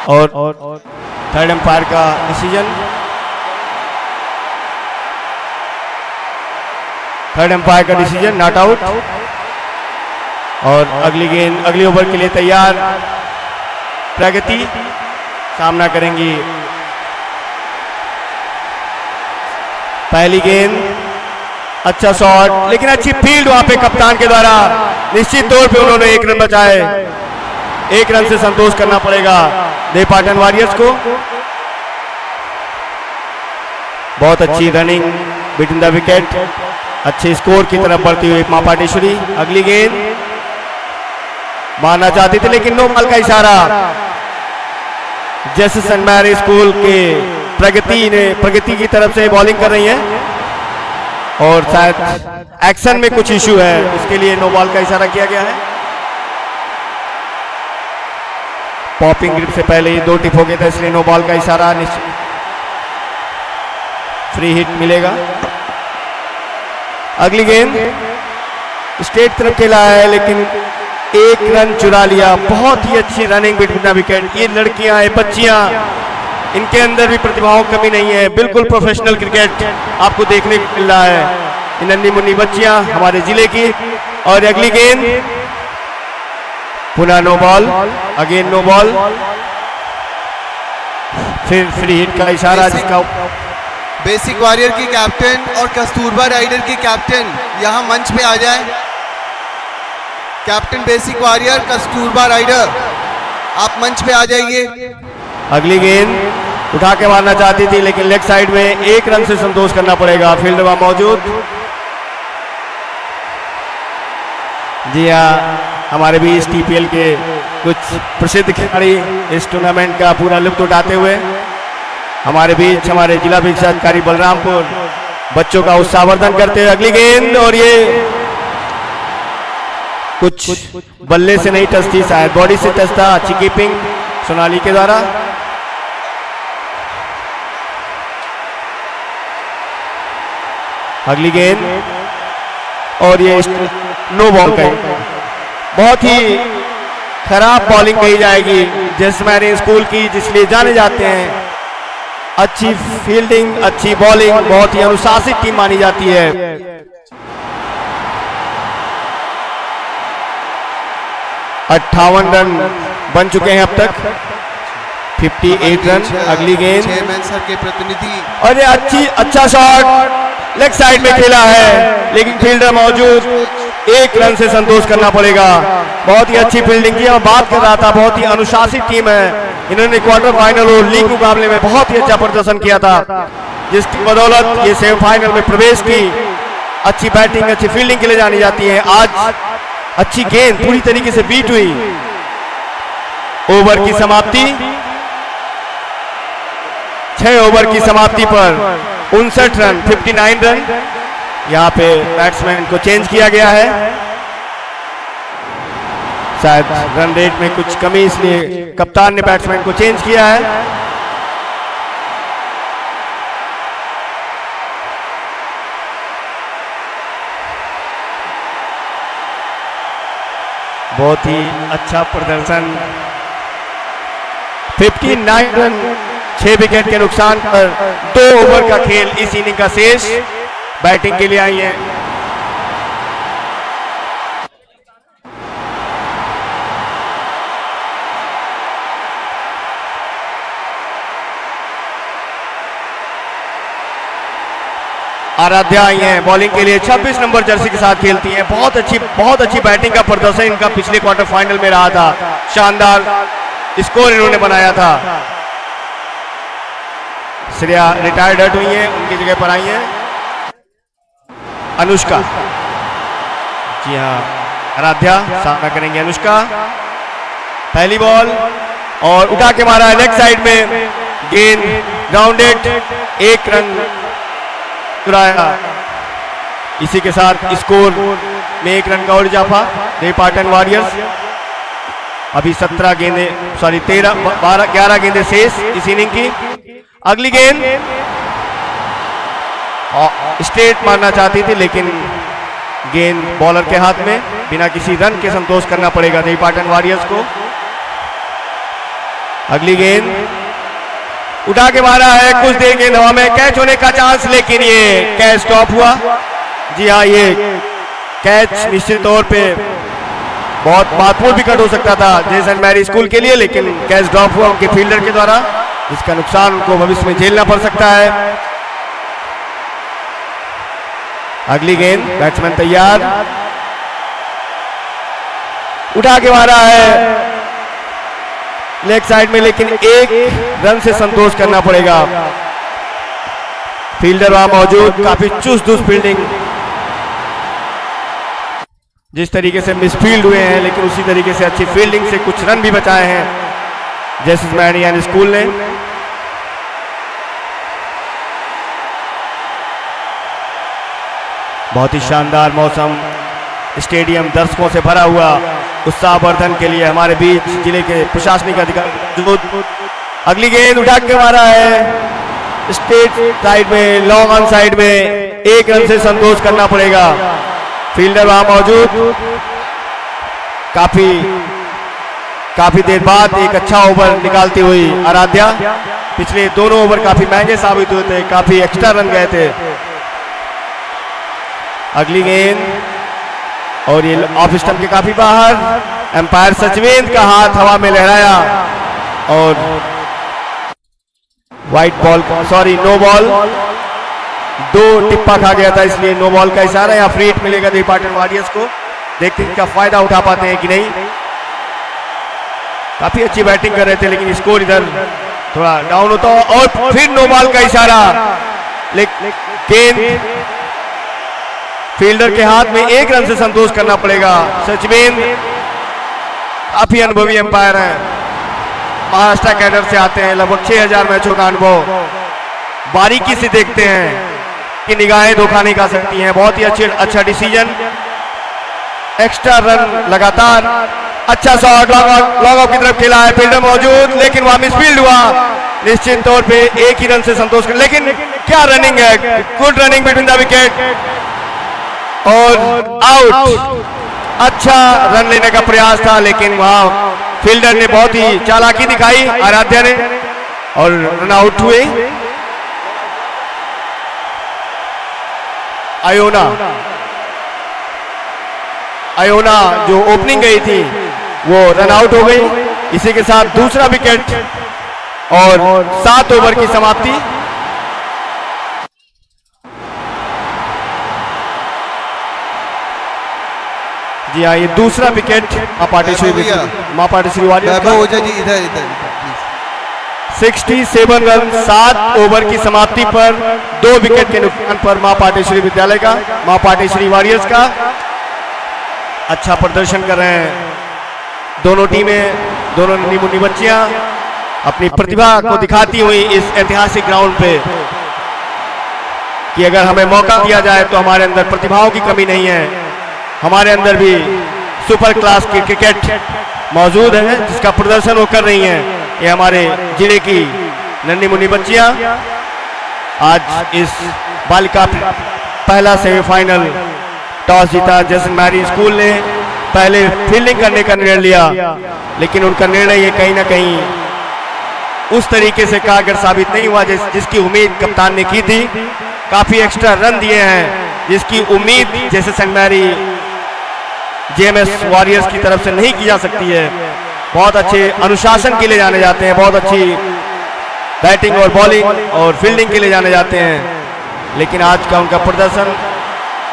और थर्ड एम्पायर का डिसीजन, थर्ड एम्पायर का डिसीजन नॉट आउट। और अगली गेंद, अगली ओवर के लिए तैयार प्रगति, सामना करेंगी। पहली गेंद, अच्छा शॉट, लेकिन अच्छी फील्ड वहां पे कप्तान के द्वारा। निश्चित तौर पे उन्होंने एक रन बचाए, एक रन से संतोष करना पड़ेगा देवपाटन वॉरियर्स को। बहुत अच्छी रनिंग बिटवीन द विकेट, अच्छे स्कोर की तरफ बढ़ती हुई मां पाटेश्वरी। अगली गेंद मारना चाहती थी लेकिन नो बॉल का इशारा। जैसे सेंट मैरी स्कूल के प्रगति की तरफ से बॉलिंग कर रही हैं और शायद एक्शन में कुछ इशू है, उसके लिए नो बॉल का इशारा किया गया है। पॉपिंग ग्रिप से पहले ही 2 टिप हो गया था, इसलिए नो बॉल का इशारा। निश्चित फ्री हिट मिलेगा। अगली गेंद स्ट्रेट तरफ खेला है लेकिन एक रन चुरा लिया। बहुत ही अच्छी रनिंग बिटवीन द विकेट। ये लड़कियां हैं, बच्चियां, इनके अंदर भी प्रतिभाओं की कमी नहीं है। बिल्कुल प्रोफेशनल क्रिकेट आपको देखने को मिल रहा है। नन्ही मुन्नी बच्चियां हमारे जिले की। और अगली गेंद पुनः no ball, again no ball, फिर फ्री हिट का इशारा, जिसका बेसिक वॉरियर की कैप्टन और कस्तूरबा राइडर की कैप्टन यहाँ मंच पे आ जाए। Captain basic warrior, Kasturba rider, आप मंच पे आ जाइए। अगली गेंद उठा के मारना चाहती थी लेकिन लेग साइड में एक रन से संतोष करना पड़ेगा। फील्ड वहां मौजूद। जी हाँ, हमारे भी इस TPL के कुछ प्रसिद्ध खिलाड़ी इस टूर्नामेंट का पूरा लुत्फ उठाते हुए हमारे बीच, हमारे जिला विकास अधिकारी बलरामपुर बच्चों का उत्साहवर्धन करते हुए। अगली गेंद, और ये कुछ बल्ले से नहीं टच थी, शायद बॉडी से टच था। अच्छी कीपिंग सोनाली के द्वारा। अगली गेंद, और ये नो बॉल का, बहुत ही खराब बॉलिंग कही जाएगी जैसमैरी स्कूल की, जिसलिए जाने जाते हैं। अच्छी फील्डिंग, अच्छी बॉलिंग, बहुत ही अनुशासित टीम मानी जाती है। 58 रन बन चुके हैं अब तक, 58 रन। अगली गेंद, चेयरमैन सर के प्रतिनिधि, और ये अच्छा शॉट लेग साइड में खेला है लेकिन फील्डर मौजूद। एक रन से संतोष करना पड़ेगा। बहुत ही अच्छी फील्डिंग की। मैं बात कर रहा था, बहुत ही अनुशासित टीम है। इन्होंने क्वार्टर फाइनल और लीग मुकाबले में बहुत ही अच्छा प्रदर्शन किया था, जिसकी बदौलत ये सेमीफाइनल में प्रवेश की। अच्छी बैटिंग, अच्छी फील्डिंग के लिए जानी जाती है। आज अच्छी गेंद पूरी तरीके से बीट हुई। ओवर की समाप्ति, 6 ओवर की समाप्ति पर 59 रन, 59 रन। यहाँ पे बैट्समैन को चेंज किया गया है, शायद रन रेट में कुछ कमी, इसलिए कप्तान ने बैट्समैन को चेंज किया है। बहुत ही अच्छा प्रदर्शन। 59 रन, 6 विकेट के नुकसान पर 2 ओवर का खेल इस इनिंग का शेष। बैटिंग के लिए आई है आराध्या, आई हैं बॉलिंग के लिए। 26 नंबर जर्सी के साथ खेलती हैं। बहुत अच्छी बैटिंग का प्रदर्शन इनका पिछले क्वार्टर फाइनल में रहा था। शानदार स्कोर इन्होंने बनाया था। श्रेया रिटायर्ड हट हुई हैं, उनकी जगह पर आई हैं अनुष्का। जी हाँ, आराध्या सामना करेंगे अनुष्का। पहली बॉल और उठा के मारा है लेग साइड में। गेंद ग्राउंडेड, 1 रन चुराया। इसी के साथ स्कोर में 1 रन का और इजाफा देवपाटन वॉरियर्स। अभी 17 गेंदे, सॉरी 11 गेंदे शेष इस इनिंग की। अगली गेंद स्ट्रेट मारना चाहती थी लेकिन गेंद बॉलर के हाथ में। बिना किसी रन के संतोष करना पड़ेगा देवपाटन वॉरियर्स को। अगली गेंद उठा के मारा है, कुछ देर गेंद हवा में, कैच होने का चांस, लेकिन ये कैच स्टॉप हुआ। जी हाँ, ये कैच निश्चित तौर पे बहुत महत्वपूर्ण विकेट हो सकता था जे सेंट मैरी स्कूल के लिए, लेकिन कैच ड्रॉप हुआ उनके फील्डर के द्वारा, जिसका नुकसान उनको भविष्य में झेलना पड़ सकता है। अगली गेंद, बैट्समैन तैयार, उठा के मारा है लेग साइड में, लेकिन एक रन से संतोष करना पड़ेगा। फील्डर वहां मौजूद, काफी चुस्त दुस्त फील्डिंग, जिस तरीके से मिसफील्ड हुए हैं, लेकिन उसी तरीके से अच्छी फील्डिंग से कुछ रन भी बचाए हैं जे सेंट मैरी स्कूल ने। बहुत ही शानदार मौसम, स्टेडियम दर्शकों से भरा हुआ, उत्साहवर्धन के लिए हमारे बीच जिले के प्रशासनिक अधिकारी। अगली गेंद उठा के मारा है स्ट्रेट साइड में, लॉन्ग ऑन साइड में, एक रन से संतोष करना पड़ेगा। फील्डर वहां मौजूद, काफी देर बाद एक अच्छा ओवर निकालती हुई आराध्या। पिछले दोनों ओवर काफी महंगे साबित हुए थे, काफी एक्स्ट्रा रन गए थे। अगली गेंद, और ये ऑफ स्टंप के काफी बाहर, एम्पायर सचवेंद्र का हाथ हवा में लहराया और white ball, sorry no ball, दो टिप्पा खा गया था, इसलिए नो बॉल का इशारा। यहाँ फ्री हिट मिलेगा डिपार्टमेंट वॉरियर्स को, देखते हैं क्या फायदा उठा पाते हैं कि नहीं। काफी अच्छी बैटिंग कर रहे थे, लेकिन स्कोर इधर थोड़ा डाउन होता, और फिर नो बॉल का इशारा, लेकिन गेंद फील्डर के हाथ में, एक रन से संतोष करना पड़ेगा। सचवेंद्र काफी अनुभवी एम्पायर हैं, महाराष्ट्र कैडर से आते हैं, लगभग 6000 मैचों का अनुभव, बारीकी से देखते हैं कि निगाहें धोखा नहीं खा सकती हैं। बहुत ही अच्छा डिसीजन, एक्स्ट्रा रन लगातार, अच्छा शॉट, लॉन्ग ऑफ की तरफ खेला है, फील्डर मौजूद, लेकिन वहां मिसफील्ड हुआ। निश्चित तौर पे एक ही रन से संतोष कर, लेकिन क्या रनिंग है, good running between the wicket और आउट। अच्छा रन लेने का प्रयास था, लेकिन वहां फील्डर ने बहुत ही चालाकी दिखाई आराध्या ने, और रन आउट हुए। आयोना जो ओपनिंग गई थी वो रन आउट हो गई। इसी के साथ दूसरा विकेट और 7 ओवर की समाप्ति। जी हाँ, ये दूसरा विकेट मां पाटेश्वरी वॉरियर्स जी, इधर इधर 67 रन 7 ओवर की समाप्ति पर 2 विकेट के नुकसान पर मां पाटेश्वरी विद्यालय का, मां पाटेश्वरी वॉरियर्स का अच्छा प्रदर्शन कर रहे हैं। दोनों टीमें, दोनों नन्ही मुन्नी बच्चियां अपनी प्रतिभा को दिखाती हुई इस ऐतिहासिक ग्राउंड पे, कि अगर हमें मौका दिया जाए तो हमारे अंदर प्रतिभाओं की कमी नहीं है, हमारे अंदर भी सुपर क्लास की क्रिकेट मौजूद है, जिसका प्रदर्शन वो कर रही हैं। ये हमारे जिले की नन्ही मुन्नी बच्चियां आज इस बालिका पहला सेमीफाइनल टॉस जीता। जे सेंट मैरी स्कूल ने पहले फील्डिंग करने का निर्णय लिया, लेकिन उनका निर्णय ये कहीं ना कहीं उस तरीके से कारगर साबित नहीं हुआ जिसकी उम्मीद कप्तान ने की थी। काफी एक्स्ट्रा रन दिए हैं, जिसकी उम्मीद जैसे सेंट मैरी जेएमएस वॉरियर्स की तरफ से नहीं की जा सकती है। बहुत अच्छे अनुशासन के लिए जाने जाते हैं, बहुत अच्छी बैटिंग और बॉलिंग और फील्डिंग के लिए जाने जाते हैं, लेकिन आज का उनका प्रदर्शन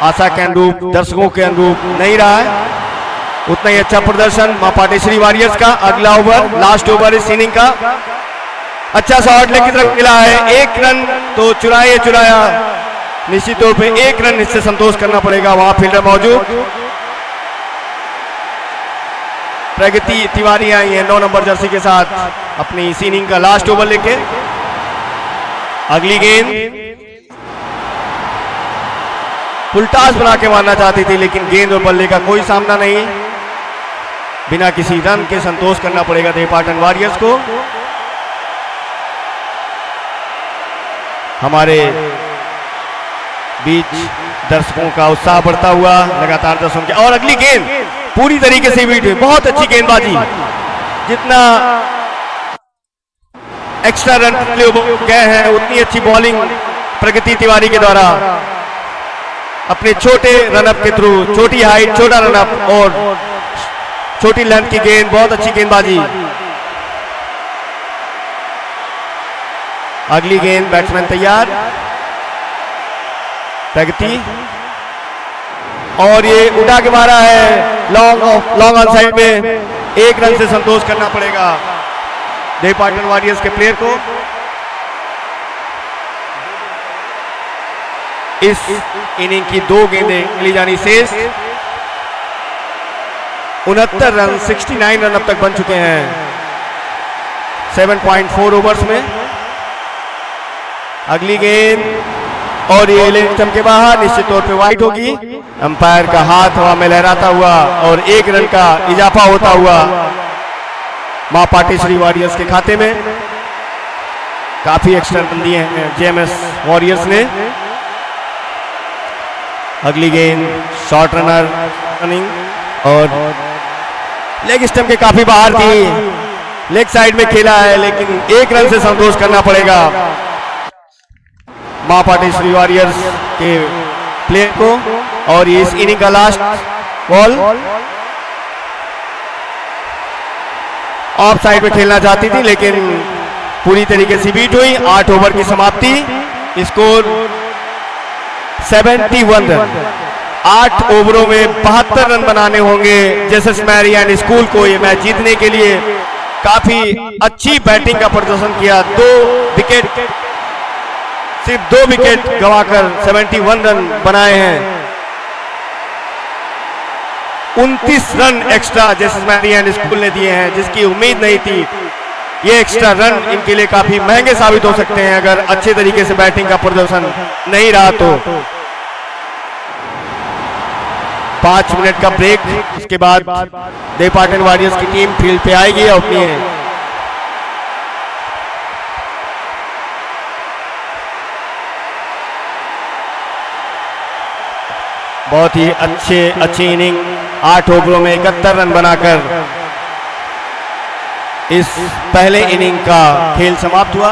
आशा के अनुरूप, दर्शकों के अनुरूप नहीं रहा है। उतना ही अच्छा प्रदर्शन मां पाटेश्वरी वॉरियर्स का। अगला ओवर, लास्ट ओवर इस इनिंग का, अच्छा शॉट लेग की तरफ मिला है, 1 रन तो चुराया, निश्चित तौर पे 1 रन इससे संतोष करना पड़ेगा। वहां फील्डर मौजूद, प्रगति तिवारी आई है 9 नंबर जर्सी के साथ अपनी इस इनिंग का लास्ट ओवर लेके। अगली गेंद फुलटास बना के मारना चाहती थी, लेकिन गेंद और बल्ले का कोई सामना नहीं, बिना किसी रन के संतोष करना पड़ेगा डिपार्टमेंट वॉरियर्स को। हमारे बीच दर्शकों का उत्साह बढ़ता हुआ लगातार दर्शकों के, और अगली गेंद पूरी तरीके से बीट हुई, बहुत अच्छी गेंदबाजी, जितना एक्स्ट्रा रन गए हैं, उतनी अच्छी बॉलिंग प्रगति तिवारी के द्वारा अपने छोटे रनअप के थ्रू, छोटी हाइट, छोटा रनअप और छोटी लेंथ की गेंद, बहुत अच्छी गेंदबाजी। अगली गेंद, बैट्समैन तैयार, प्रगति, और ये उठा के मारा है लॉन्ग ऑन साइड में। एक रन से संतोष करना पड़ेगा देव पाटन वॉरियर्स के प्लेयर को। इस इनिंग की 2 गेंदें खेली जानी शेष। 69 रन, 69 रन अब तक बन चुके हैं 7.4 ओवर्स में। अगली गेंद, और ये लेग स्टंप के बाहर, निश्चित तौर पे वाइड होगी। अंपायर का हाथ हवा में लहराता हुआ और 1 रन का इजाफा होता हुआ मां पाटेश्वरी वॉरियर्स के खाते में। काफी एक्स्ट्रा रन दिए हैं जेएमएस वॉरियर्स ने। अगली गेंद, शॉर्ट रनर रनिंग, और लेग स्टंप के काफी बाहर थी, लेग साइड में खेला है, लेकिन 1 रन से संतोष करना पड़ेगा मां पाटेश्वरी वॉरियर्स के प्लेयर को। और ये इस इनिंग का लास्ट बॉल, ऑफ साइड में खेलना चाहती थी लेकिन पूरी तरीके से बीट हुई। 8 ओवर की समाप्ति, स्कोर 71 रन। 8 ओवरों में 72 रन बनाने होंगे जेएसएस मैरियन स्कूल को ये मैच जीतने के लिए। काफी अच्छी बैटिंग का प्रदर्शन किया, सिर्फ 2 विकेट गंवाकर 71 रन बनाए हैं। 29 run extra JSS Marian school ने दिए हैं, जिसकी उम्मीद नहीं थी। ये एक्स्ट्रा रन इनके लिए काफी महंगे साबित हो सकते हैं अगर अच्छे तरीके से बैटिंग का प्रदर्शन नहीं रहा तो। 5 मिनट का ब्रेक, उसके बाद देव पाटन वॉरियर्स की टीम फील्ड पे आएगी और अपनी बहुत ही अच्छी इनिंग, 8 ओवरों में 71 रन बनाकर इस पहले इनिंग का खेल समाप्त हुआ।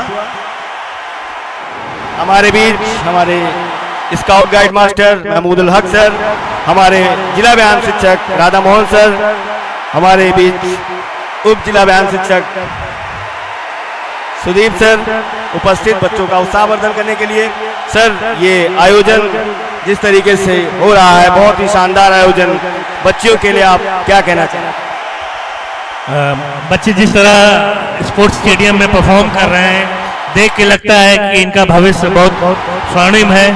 हमारे बीच हमारे स्काउट गाइड मास्टर महमूदुल हक सर, हमारे जिला बयान शिक्षक राधा मोहन सर, हमारे बीच उप जिला बयान शिक्षक सुदीप सर उपस्थित बच्चों का उत्साहवर्धन करने के लिए। सर, ये आयोजन जिस तरीके से हो रहा है, बहुत ही शानदार आयोजन, बच्चियों के लिए आप क्या कहना चाहेंगे? बच्चे जिस तरह स्पोर्ट्स स्टेडियम में परफॉर्म कर रहे हैं, देख के लगता है कि इनका भविष्य बहुत स्वर्णिम है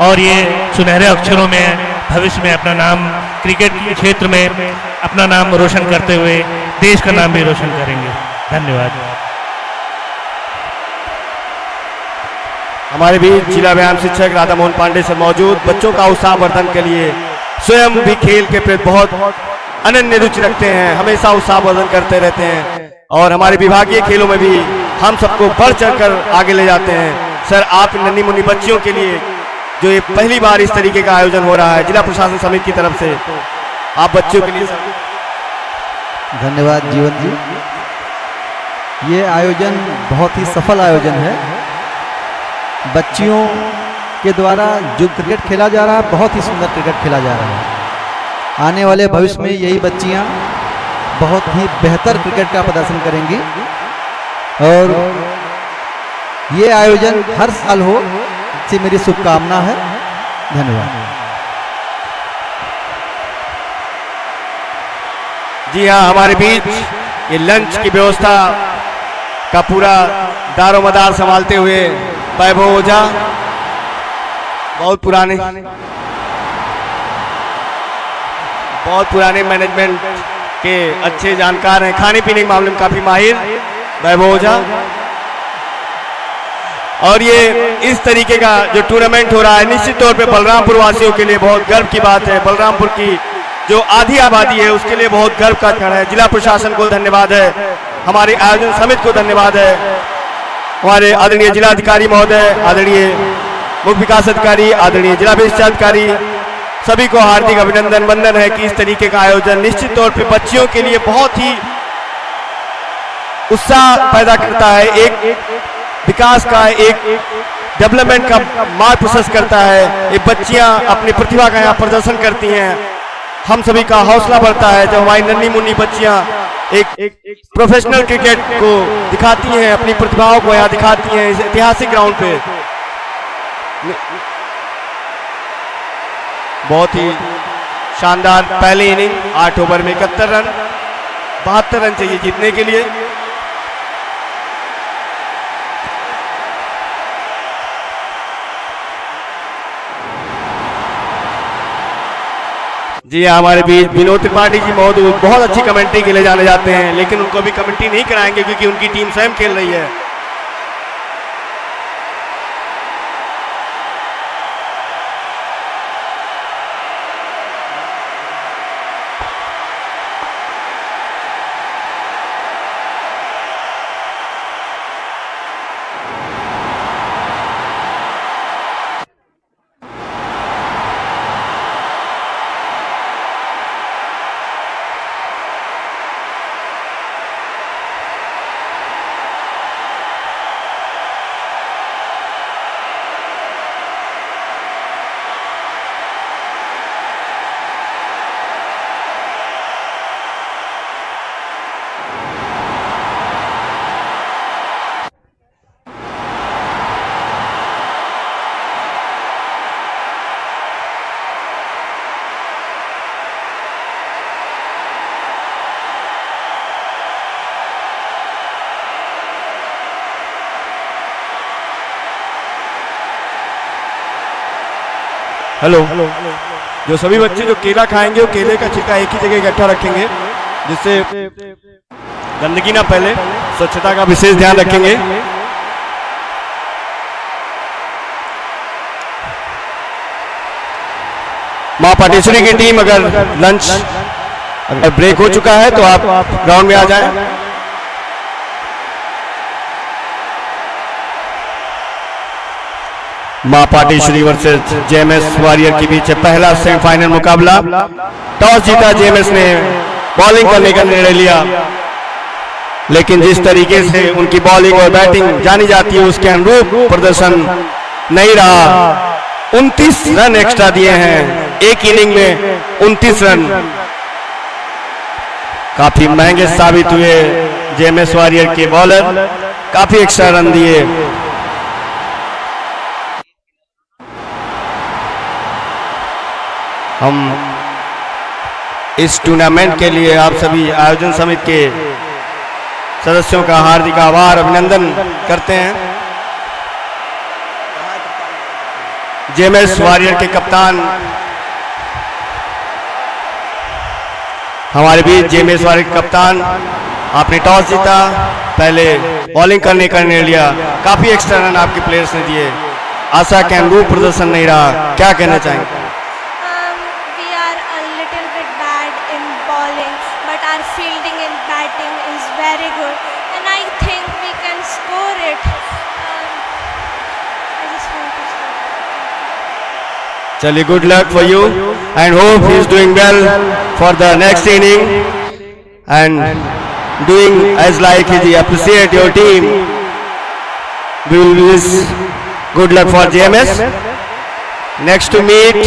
और ये सुनहरे अक्षरों में भविष्य में अपना नाम क्रिकेट के क्षेत्र में अपना नाम रोशन करते हुए देश का नाम भी रोशन करेंगे। धन्यवाद। हमारे बीच जिला व्यायाम शिक्षक राधा मोहन पांडे सर मौजूद, बच्चों का उत्साहवर्धन के लिए स्वयं भी खेल के प्रति बहुत अनन्य रुचि रखते हैं, हमेशा उत्साहवर्धन करते रहते हैं और हमारे विभागीय खेलों में भी हम सबको बढ़ चढ़कर आगे ले जाते हैं। सर, आप नन्ही मुन्नी बच्चियों के लिए जो ये पहली बार इस तरीके का आयोजन हो रहा है जिला प्रशासन समिति की तरफ से, आप बच्चों के लिए धन्यवाद जीवन जी। ये आयोजन बहुत ही सफल आयोजन है। बच्चियों के द्वारा जो क्रिकेट खेला जा रहा है, बहुत ही सुंदर क्रिकेट खेला जा रहा है। आने वाले भविष्य में यही बच्चियां बहुत ही बेहतर क्रिकेट का प्रदर्शन करेंगी और ये आयोजन हर साल हो, इससे मेरी शुभकामना है। धन्यवाद। जी हाँ, हमारे बीच ये लंच की व्यवस्था का पूरा दारोमदार संभालते हुए वैभव ओझा, बहुत पुराने मैनेजमेंट के अच्छे जानकार हैं, खाने पीने के मामले में काफी माहिर वैभव ओझा। और ये इस तरीके का जो टूर्नामेंट हो रहा है, निश्चित तौर पे बलरामपुर वासियों के लिए बहुत गर्व की बात है। बलरामपुर की जो आधी आबादी है उसके लिए बहुत गर्व का क्षण है। जिला प्रशासन को धन्यवाद है, हमारे आयोजन समिति को धन्यवाद है, हमारे आदरणीय जिलाधिकारी महोदय, आदरणीय मुख्य विकास अधिकारी, आदरणीय जिला विशिष्टाधिकारी, सभी को हार्दिक अभिनंदन वंदन है कि इस तरीके का आयोजन निश्चित तौर पे बच्चियों के लिए बहुत ही उत्साह पैदा करता है, एक विकास का, एक डेवलपमेंट का मार्ग प्रोसेस करता है। ये बच्चियां अपनी प्रतिभा का यहाँ प्रदर्शन करती हैं। हम सभी का हौसला बढ़ता है जब हमारी नन्ही मुन्नी बच्चियां एक प्रोफेशनल क्रिकेट को दिखाती हैं, अपनी प्रतिभाओं को यहाँ दिखाती हैं इस ऐतिहासिक ग्राउंड पे। बहुत ही शानदार पहली इनिंग, 8 ओवर में 71 रन, 72 रन चाहिए जीतने के लिए। जी हमारे बीच विनोद त्रिपाठी जी मौजूद, बहुत अच्छी कमेंट्री के लिए जाने जाते हैं, लेकिन उनको अभी कमेंट्री नहीं कराएंगे क्योंकि उनकी टीम स्वयं खेल रही है। हेलो, जो सभी बच्चे जो केला खाएंगे वो केले का छिलका एक ही जगह इकट्ठा रखेंगे, जिससे गंदगी ना फैले। स्वच्छता का विशेष ध्यान रखेंगे। मां पाटेश्वरी की टीम अगर लंच ब्रेक हो चुका है तो आप ग्राउंड में आ जाएं। मां पाटेश्वरी वर्सेस जेएमएस वॉरियर के बीच पहला सेमीफाइनल मुकाबला। टॉस जीता जेएमएस ने, बॉलिंग करने का निर्णय लिया, लेकिन जिस तरीके से उनकी बॉलिंग और बैटिंग जानी जाती है उसके अनुरूप प्रदर्शन नहीं रहा। 29 रन एक्स्ट्रा दिए हैं एक इनिंग में, 29 रन काफी महंगे साबित हुए। जेएमएस वॉरियर के बॉलर काफी एक्स्ट्रा रन दिए। हम इस टूर्नामेंट के लिए आप सभी आयोजन समिति के सदस्यों का हार्दिक आभार अभिनंदन करते हैं। जेएमएस वॉरियर के कप्तान हमारे बीच, जेएमएस वॉरियर के कप्तान, आपने टॉस जीता, पहले बॉलिंग करने का निर्णय लिया, काफी एक्स्ट्रा रन आपके प्लेयर्स ने दिए, आशा के अनुरूप प्रदर्शन नहीं रहा, क्या कहना चाहेंगे? Fielding and batting is very good, and I think we can score it. I just want to say. Chaliye, good luck for you and hope he is doing well for the next inning and doing as like he appreciate your team. We will wish good luck for JMS. Next to meet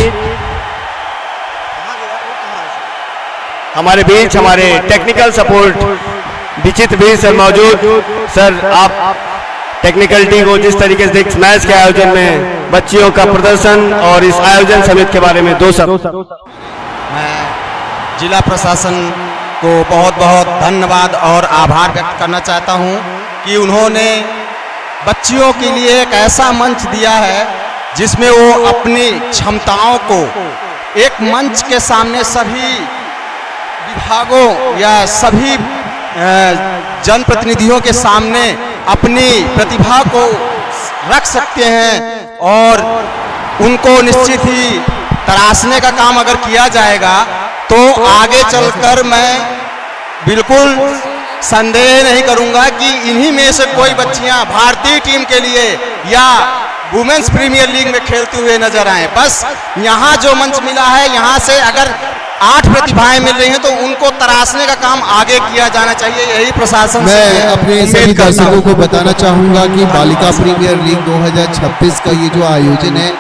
हमारे बीच हमारे technical support विचित्र भी sir मौजूद। Sir, आप technical team को जिस तरीके से मैच के आयोजन में बच्चियों का प्रदर्शन और इस आयोजन समिति के बारे में दो शब्द। मैं जिला प्रशासन को बहुत बहुत धन्यवाद और आभार व्यक्त करना चाहता हूं कि उन्होंने बच्चियों के लिए एक ऐसा मंच दिया है जिसमें वो अपनी क्षमताओं को एक मंच के सामने सभी विभागों या सभी जनप्रतिनिधियों के सामने अपनी प्रतिभा को रख सकते हैं और उनको निश्चित ही तराशने का काम अगर किया जाएगा तो आगे चलकर मैं बिल्कुल संदेह नहीं करूंगा कि इन्हीं में से कोई बच्चियां भारतीय टीम के लिए या वुमेन्स प्रीमियर लीग में खेलते हुए नजर आए। बस यहाँ जो मंच मिला है, यहाँ से अगर 8 प्रतिभाएं मिल रही हैं, तो उनको तराशने का काम आगे किया जाना चाहिए, यही प्रशासन से मैं अपने उम्मीद सभी करता दर्शकों हूं। को बताना चाहूंगा कि बालिका प्रीमियर लीग 2026 का ये जो आयोजन है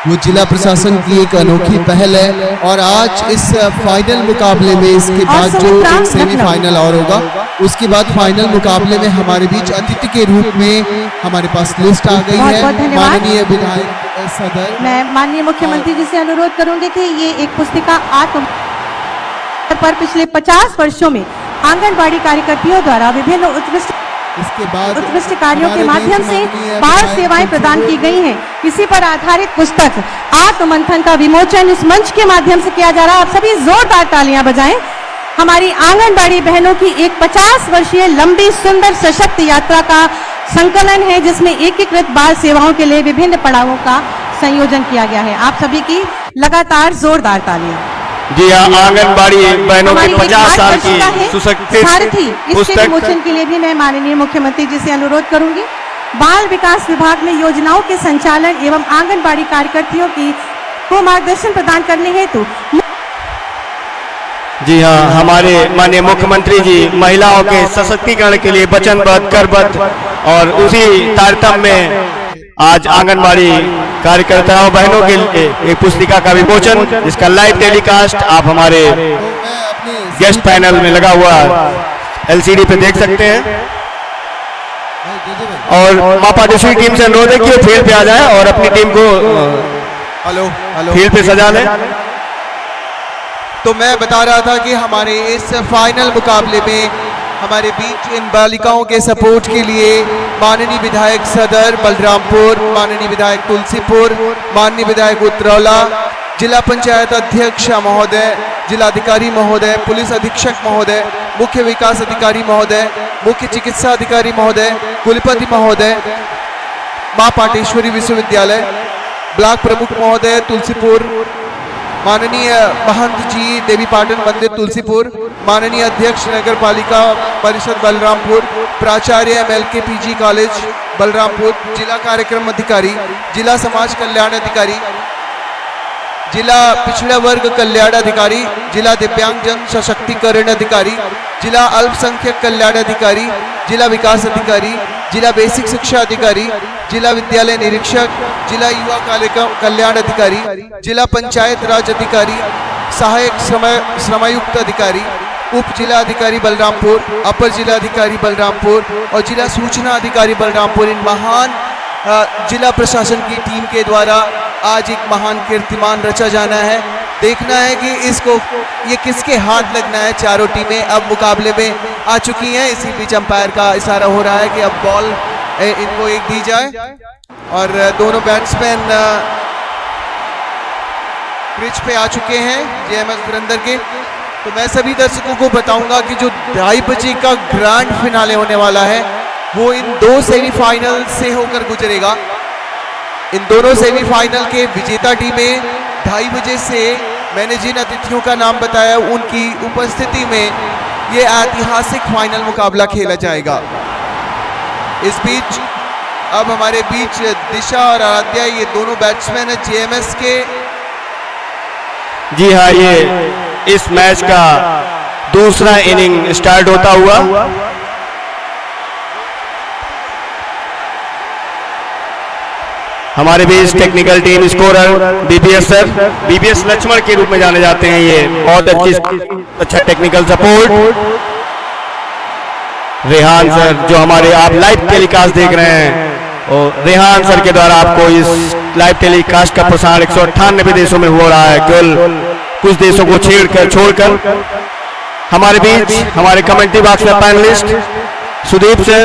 वो जिला प्रशासन की एक अनोखी पहल है और आज इस फाइनल मुकाबले में इसके बाद जो एक सेमीफाइनल और होगा, उसके बाद फाइनल मुकाबले में हमारे बीच अतिथि के रूप में हमारे पास लिस्ट आ गई है। बहुत-बहुत धन्यवाद। माननीय विधायक सदर मैं माननीय मुख्यमंत्री जी से अनुरोध करूंगी कि ये एक पुस्तिका आत्म पर पिछले 50 वर्षों में आंगनबाड़ी कार्यकर्तियों द्वारा विभिन्न इसके बाद उत्कृष्ट कार्यों के हमारे माध्यम बीच से माननीय बाल विधायक सेवाएं प्रदान की गई हैं। इसी पर आधारित पुस्तक आत्ममंथन का विमोचन इस मंच के माध्यम से किया जा रहा है। आप सभी जोरदार तालियां बजाएं। हमारी आंगनबाड़ी बहनों की एक 50 वर्षीय लंबी सुंदर सशक्त यात्रा का संकलन है, जिसमें एकीकृत बाल सेवाओं के लिए विभिन्न पड़ावों का संयोजन किया गया है। आप सभी की लगातार जोरदार तालियां। जी हाँ, आंगनबाड़ी बहनों की हमारी 50 साल वर्षिका है की सुशक्ति सारथी, इसके पुस्तक विमोचन के लिए भी मैं माननीय मुख्यमंत्री जी से अनुरोध करूंगी। बाल विकास विभाग में योजनाओं के संचालन एवं आंगनबाड़ी कार्यकर्तियों को मार्गदर्शन प्रदान करने हेतु जी हाँ, हमारे माननीय मुख्यमंत्री जी महिलाओं के सशक्तिकरण के लिए वचनबद्ध करबद्ध और उसी तारतम्य में आज आंगनबाड़ी कार्यकर्ताओं बहनों के लिए एक पुस्तिका का विमोचन, जिसका लाइव टेलीकास्ट आप हमारे गेस्ट पैनल में लगा हुआ एलसीडी पे देख सकते हैं। और मां पाटेश्वरी टीम से अनुरोध है कि वो फील्ड पे आ जाए और अपनी टीम को हेलो हेलो फील्ड पे सजा लें। तो मैं बता रहा था कि हमारे इस फाइनल मुकाबले में हमारे बीच इन बालिकाओं के सपोर्ट के लिए माननीय विधायक सदर बलरामपुर, माननीय विधायक तुलसीपुर, माननीय विधायक उत्तरौला, जिला पंचायत अध्यक्ष महोदय, जिलाधिकारी महोदय, पुलिस अधीक्षक महोदय, मुख्य विकास अधिकारी महोदय, मुख्य चिकित्सा अधिकारी महोदय, कुलपति महोदय, मां पाटेश्वरी विश्वविद्यालय, ब्लॉक प्रमुख महोदय तुलसीपुर, माननीय महंत जी देवी पाटन मंदिर तुलसीपुर, माननीय अध्यक्ष नगर पालिका परिषद बलरामपुर, प्राचार्य MLK PG कॉलेज बलरामपुर, जिला कार्यक्रम अधिकारी, जिला समाज कल्याण अधिकारी, जिला पिछड़ा वर्ग कल्याण अधिकारी, जिला दिव्यांगजन सशक्तिकरण अधिकारी, जिला अल्पसंख्यक कल्याण अधिकारी, जिला विकास अधिकारी, जिला बेसिक शिक्षा अधिकारी, जिला विद्यालय निरीक्षक, जिला युवा कल्याण अधिकारी, जिला पंचायत राज अधिकारी, सहायक श्रमायुक्त अधिकारी, उप जिला अधिकारी बलरामपुर, अपर जिला अधिकारी बलरामपुर और जिला सूचना अधिकारी बलरामपुर, इन महान जिला प्रशासन की टीम के द्वारा आज एक महान कीर्तिमान रचा जाना है। देखना है कि इसको ये किसके हाथ लगना है। चारों टीमें अब मुकाबले में आ चुकी हैं। इसी बीच अंपायर का इशारा हो रहा है कि अब बॉल इनको एक दी जाए और दोनों बैट्समैन पिच पे आ चुके हैं JMS धुरंधर के। तो मैं सभी दर्शकों को बताऊंगा कि जो 2:30 बजे का ग्रैंड फिनाले होने वाला है वो इन 2 सेमीफाइनल से होकर गुजरेगा। इन दोनों सेमीफाइनल के विजेता टीमें 2:30 बजे से, मैंने जिन अतिथियों का नाम बताया उनकी उपस्थिति में ये ऐतिहासिक फाइनल मुकाबला खेला जाएगा। इस बीच अब हमारे बीच दिशा और आराध्या, ये दोनों बैट्समैन है JMS के। जी हाँ, ये इस मैच का दूसरा इनिंग स्टार्ट होता हुआ हमारे बीच technical team scorer BPS sir, BPS Laxman के रूप में जाने जाते हैं। ये बहुत अच्छा टेक्निकल सपोर्ट रेहान सर, जो हमारे आप लाइव टेलीकास्ट देख रहे हैं, और रेहान सर के द्वारा आपको इस लाइव टेलीकास्ट का प्रसारण 198 देशों में हो रहा है, केवल कुछ देशों को छोड़कर। हमारे बीच हमारे कमेंट्री बॉक्स में पैनलिस्ट सुदीप सर,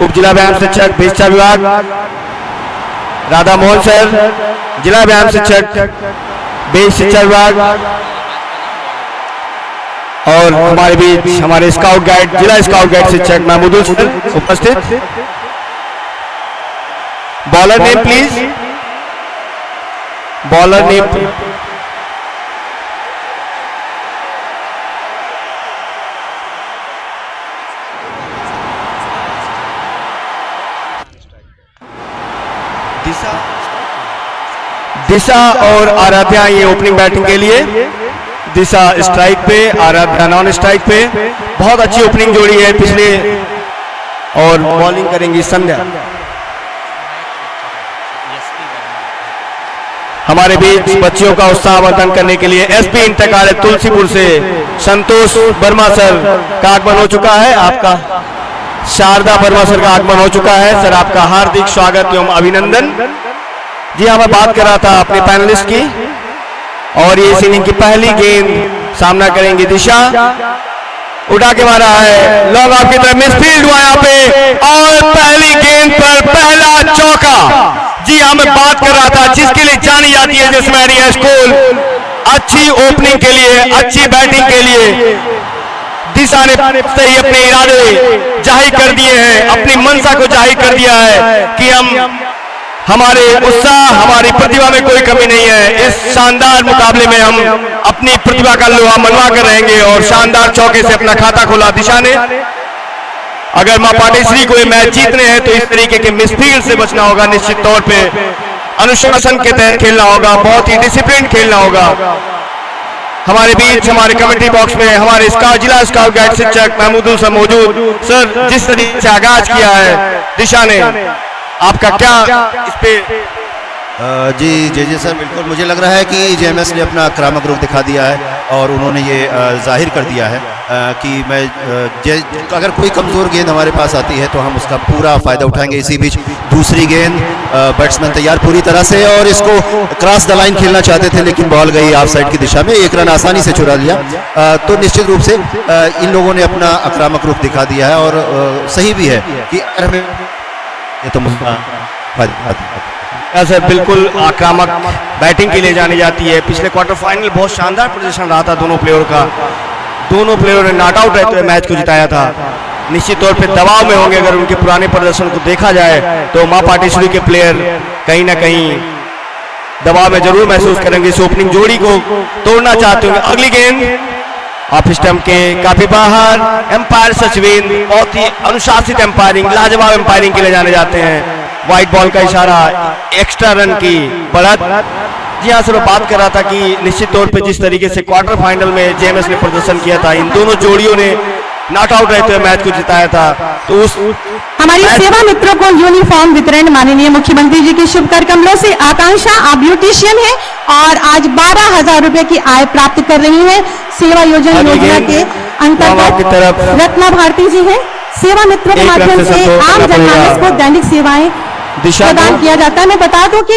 उप जिला व्यायाम शिक्षक शिक्षा विभाग, राधा मोहन सर, जिला व्यायाम शिक्षक बेस शिक्षा विभाग, और हमारे बीच हमारे स्काउट गाइड, जिला स्काउट गाइड शिक्षक महमूदुल सर उपस्थित। Bowler name please, bowler name. Disha और आराध्या ये ओपनिंग बैटिंग के लिए, दिशा स्ट्राइक पे, आराध्या नॉन स्ट्राइक पे। बहुत अच्छी ओपनिंग जोड़ी है पिछले, और बॉलिंग करेंगी संध्या। हमारे बीच बच्चियों का उत्साहवर्धन करने के लिए एसपी इंतकाल है तुलसीपुर से संतोष वर्मा सर का आगमन हो चुका है। आपका शारदा वर्मा सर का आगमन हो चुका है। सर आपका हार्दिक स्वागत एवं अभिनंदन। जी हाँ, मैं बात कर रहा था अपने पैनलिस्ट की, और ये इस इनिंग की पहली गेंद सामना करेंगी दिशा। उठा के मारा है, लॉन्ग ऑफ की तरफ, मिसफील्ड हुआ यहाँ पे, और पहली गेंद पर पहला चौका। जी हाँ, मैं बात कर रहा था जिसके लिए जानी जाती है जिस्मेरिया स्कूल, अच्छी ओपनिंग के लिए, अच्छी बैटिंग के लिए दिशा ने सही अपने इरादे जाहिर कर दिए हैं, अपनी मनसा को जाहिर कर दिया है कि हमारे उत्साह, हमारी प्रतिभा में कोई कमी नहीं है। इस शानदार मुकाबले में हम अपनी प्रतिभा का लोहा मनवा कर रहेंगे, और शानदार चौके से अपना खाता खोला दिशा ने। अगर मां पाटेश्वरी को ये मैच जीतने हैं तो इस तरीके के मिसफील्ड से बचना होगा, निश्चित तौर पे अनुशासन के तहत खेलना होगा, बहुत ही डिसिप्लिन खेलना होगा। हमारे बीच हमारे कमेंट्री बॉक्स में हमारे जिला स्काउट गाइड शिक्षक महमूदुल सर मौजूद। सर, जिस तरीके से आगाज किया है दिशा ने, आपका क्या इस पे? जी सर, बिल्कुल मुझे लग रहा है कि जेएमएस ने अपना आक्रामक रुख दिखा दिया है, और उन्होंने ये जाहिर कर दिया है कि अगर कोई कमज़ोर गेंद हमारे पास आती है तो हम उसका पूरा फ़ायदा उठाएंगे। इसी बीच दूसरी गेंद, बैट्समैन तैयार पूरी तरह से, और इसको क्रॉस द लाइन खेलना चाहते थे, लेकिन बॉल गई ऑफ साइड की दिशा में, एक रन आसानी से चुरा लिया। तो निश्चित रूप से इन लोगों ने अपना आक्रामक रुख दिखा दिया है, और सही भी है कि अगर हमें ये तो सर बिल्कुल आक्रामक बैटिंग के लिए जानी जाती है। पिछले क्वार्टर फाइनल बहुत शानदार प्रदर्शन रहा था दोनों प्लेयर का, दोनों प्लेयरों ने नॉट आउट रहते हुए मैच को जिताया था। निश्चित तौर पे दबाव में होंगे, अगर उनके पुराने प्रदर्शन को देखा जाए तो मां पाटेश्वरी के प्लेयर कहीं ना कहीं दबाव में जरूर महसूस करेंगे। इस ओपनिंग जोड़ी को तोड़ना चाहते होंगे। अगली गेंद ऑफ स्टंप के काफी बाहर, एम्पायर सचिन बहुत ही अनुशासित एम्पायरिंग, लाजवाब एम्पायरिंग के लिए जाने जाते हैं। व्हाइट बॉल का इशारा, एक्स्ट्रा रन की बढ़त। जी हाँ सर, मैं बात कर रहा था कि निश्चित तौर पे जिस तरीके से क्वार्टर फाइनल में जेएमएस ने प्रदर्शन किया था, इन दोनों जोड़ियों ने नॉट आउट रहते हुए मैच को जिताया था। तो उस हमारी सेवा मित्रों को यूनिफॉर्म वितरण माननीय मुख्यमंत्री जी के शुभ कर कमलों से आकांक्षा आप ब्यूटिशियन है और आज 12,000 रुपए की आय प्राप्त कर रही है। सेवा योजना के अंतर्गत रत्ना भारती जी है। सेवा मित्रों के माध्यम से आम जनमानस को दैनिक सेवाएं प्रदान किया जाता है। मैं बता दूं कि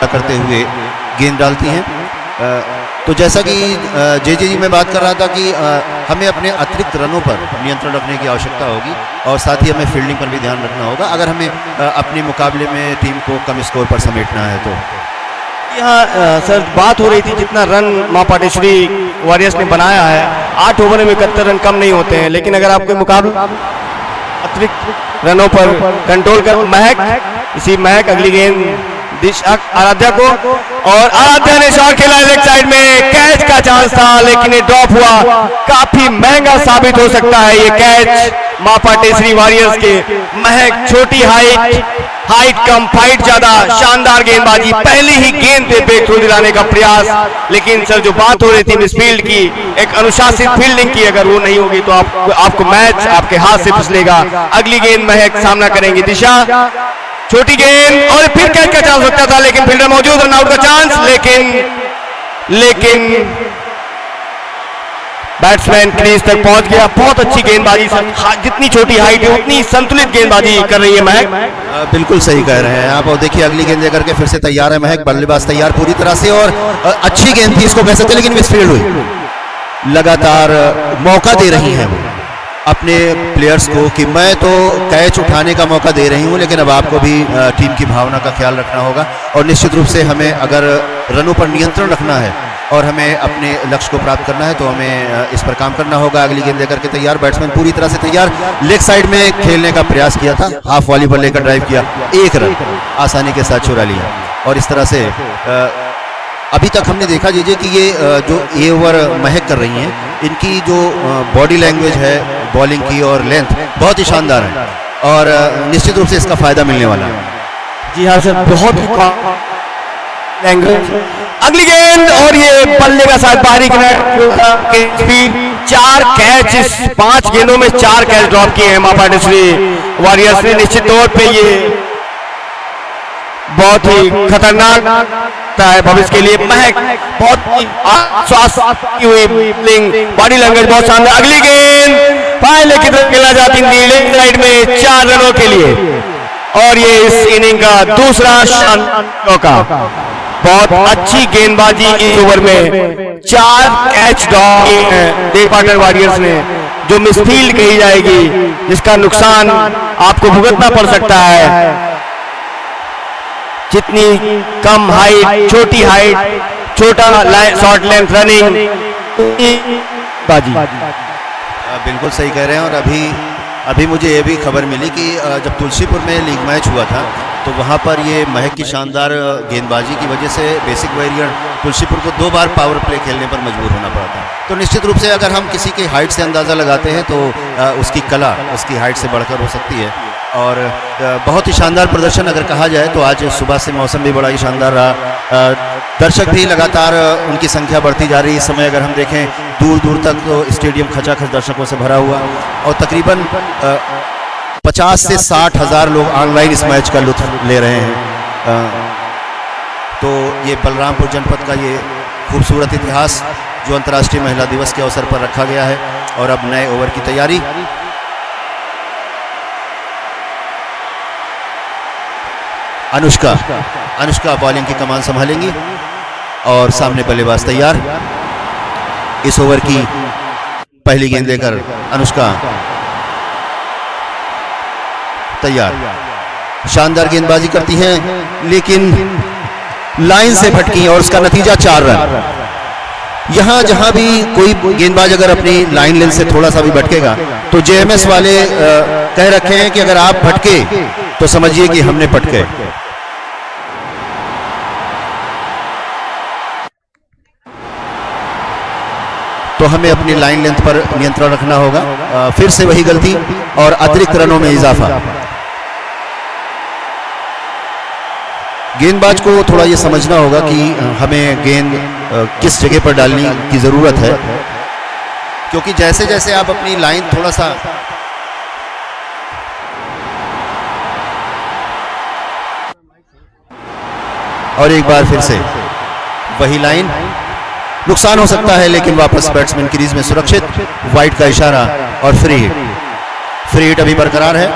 करते हुए गेंद डालती हैं। तो जैसा कि जे जी मैं बात कर रहा था कि हमें अपने अतिरिक्त रनों पर नियंत्रण रखने की आवश्यकता होगी और साथ ही हमें फील्डिंग पर भी ध्यान रखना होगा अगर हमें अपने मुकाबले में टीम को कम स्कोर पर समेटना है तो। यहाँ सर बात हो रही थी जितना रन मां पाटेश्वरी वॉरियर्स ने बनाया है 8 ओवर में 71 रन कम नहीं होते हैं, लेकिन अगर आपके मुकाबला अतिरिक्त रनों पर कंट्रोल कर महक अगली गेंद आराध्या को, और आराध्या ने शॉट खेला लेग साइड में, कैच का चांस था लेकिन ये ड्रॉप हुआ। काफी महंगा साबित हो सकता है ये कैच मां पाटेश्वरी वॉरियर्स के। महक छोटी हाइट कम फाइट ज्यादा, शानदार गेंदबाजी, पहली ही गेंद पे ब्रेक थ्रू दिलाने का प्रयास। लेकिन सर जो बात हो रही थी मिसफील्ड की, एक अनुशासित फील्डिंग की, अगर वो नहीं होगी तो आपको मैच आपके हाथ से फिसलेगा। अगली गेंद महक सामना करेंगी दिशा, छोटी गेंद और फिर कैच का चांस सकता था लेकिन फील्डर मौजूद, रन आउट का चांस, लेकिन बैट्समैन क्रीज तक पहुंच गया। बहुत अच्छी गेंदबाजी, जितनी छोटी हाइट है उतनी संतुलित गेंदबाजी कर रही है महक। बिल्कुल सही कह रहे हैं आप। और देखिए अगली गेंद लेकर के फिर से तैयार है महक, बल्लेबाज तैयार पूरी तरह से, और अच्छी गेंद थी इसको कह सकते, लेकिन मिसफील्ड हुई। लगातार मौका दे रही है वो अपने प्लेयर्स को कि मैं तो कैच उठाने का मौका दे रही हूं, लेकिन अब आपको भी टीम की भावना का ख्याल रखना होगा और निश्चित रूप से हमें अगर रनों पर नियंत्रण रखना है और हमें अपने लक्ष्य को प्राप्त करना है तो हमें इस पर काम करना होगा। अगली गेंद लेकर के तैयार, बैट्समैन पूरी तरह से तैयार, लेग साइड में खेलने का प्रयास किया था, हाफ वॉली पर लेकर ड्राइव किया, 1 रन आसानी के साथ चुरा लिया। और इस तरह से अभी तक हमने देखा जीजिए कि ये जो ये ओवर महक कर रही हैं, इनकी जो बॉडी लैंग्वेज है बॉलिंग की और लेंथ बहुत ही शानदार है और निश्चित रूप से इसका फायदा मिलने वाला है। जी हाँ सर, बहुत लैंग्वेज। अगली गेंद और ये बल्ले का साथ बाहरी स्पीड, 4 कैच इस 5 गेंदों में 4 कैच ड्रॉप किए हैं मां पाटेश्वरी वॉरियर्स ने। निश्चित तौर पे ये बहुत ही खतरनाक है भविष्य के लिए। महक बहुत स्वास्थ्य हुई बॉडी लैंग्वेज बहुत शानदार। अगली गेंद पहले की तरफ खेला जाती नीले साइड में 4 रनों के लिए, और ये इस इनिंग का दूसरा शानदार का। बहुत अच्छी गेंदबाजी इस ओवर में, 4 कैच ड्रॉप देव पाटन वॉरियर्स ने, जो मिसफील्ड कही जाएगी जिसका नुकसान आपको भुगतना पड़ सकता है। जितनी कम हाइट, छोटी हाइट, छोटा शॉर्ट लेंथ रनिंग बाजी। बिल्कुल सही कह रहे हैं। और अभी मुझे ये भी खबर मिली कि जब तुलसीपुर में लीग मैच हुआ था तो वहाँ पर ये महक की शानदार गेंदबाजी की वजह से बेसिक वॉरियर तुलसीपुर को 2 बार पावर प्ले खेलने पर मजबूर होना पड़ा था। तो निश्चित रूप से अगर हम किसी की हाइट से अंदाज़ा लगाते हैं तो उसकी कला उसकी हाइट से बढ़कर हो सकती है। और बहुत ही शानदार प्रदर्शन अगर कहा जाए तो आज सुबह से मौसम भी बड़ा ही शानदार रहा, दर्शक भी लगातार उनकी संख्या बढ़ती जा रही है। इस समय अगर हम देखें दूर दूर तक तो स्टेडियम खचाखच दर्शकों से भरा हुआ, और तकरीबन 50 से 60 हज़ार लोग ऑनलाइन इस मैच का लुत्फ ले रहे हैं। तो ये बलरामपुर जनपद का ये खूबसूरत इतिहास जो अंतर्राष्ट्रीय महिला दिवस के अवसर पर रखा गया है। और अब नए ओवर की तैयारी, अनुष्का बॉलिंग की कमान संभालेंगी और सामने बल्लेबाज तैयार। इस ओवर की पहली गेंद लेकर अनुष्का तैयार, शानदार गेंदबाजी करती हैं लेकिन लाइन से भटकी और उसका नतीजा 4 रन। यहां जहां भी कोई गेंदबाज अगर अपनी लाइन लेंथ से थोड़ा सा भी भटकेगा तो जेएमएस वाले कह रखे हैं कि अगर आप भटके तो समझिए कि हमने पटके। तो हमें अपनी लाइन लेंथ पर नियंत्रण रखना होगा। फिर से वही गलती और अतिरिक्त रनों में इजाफा। गेंदबाज को थोड़ा ये समझना होगा कि हमें गेंद किस जगह पर डालने की ज़रूरत है, क्योंकि जैसे जैसे आप अपनी लाइन थोड़ा सा और एक बार फिर से वही लाइन, नुकसान हो सकता है लेकिन वापस बैट्समैन क्रीज में सुरक्षित। वाइड का इशारा और फ्री हिट अभी बरकरार है।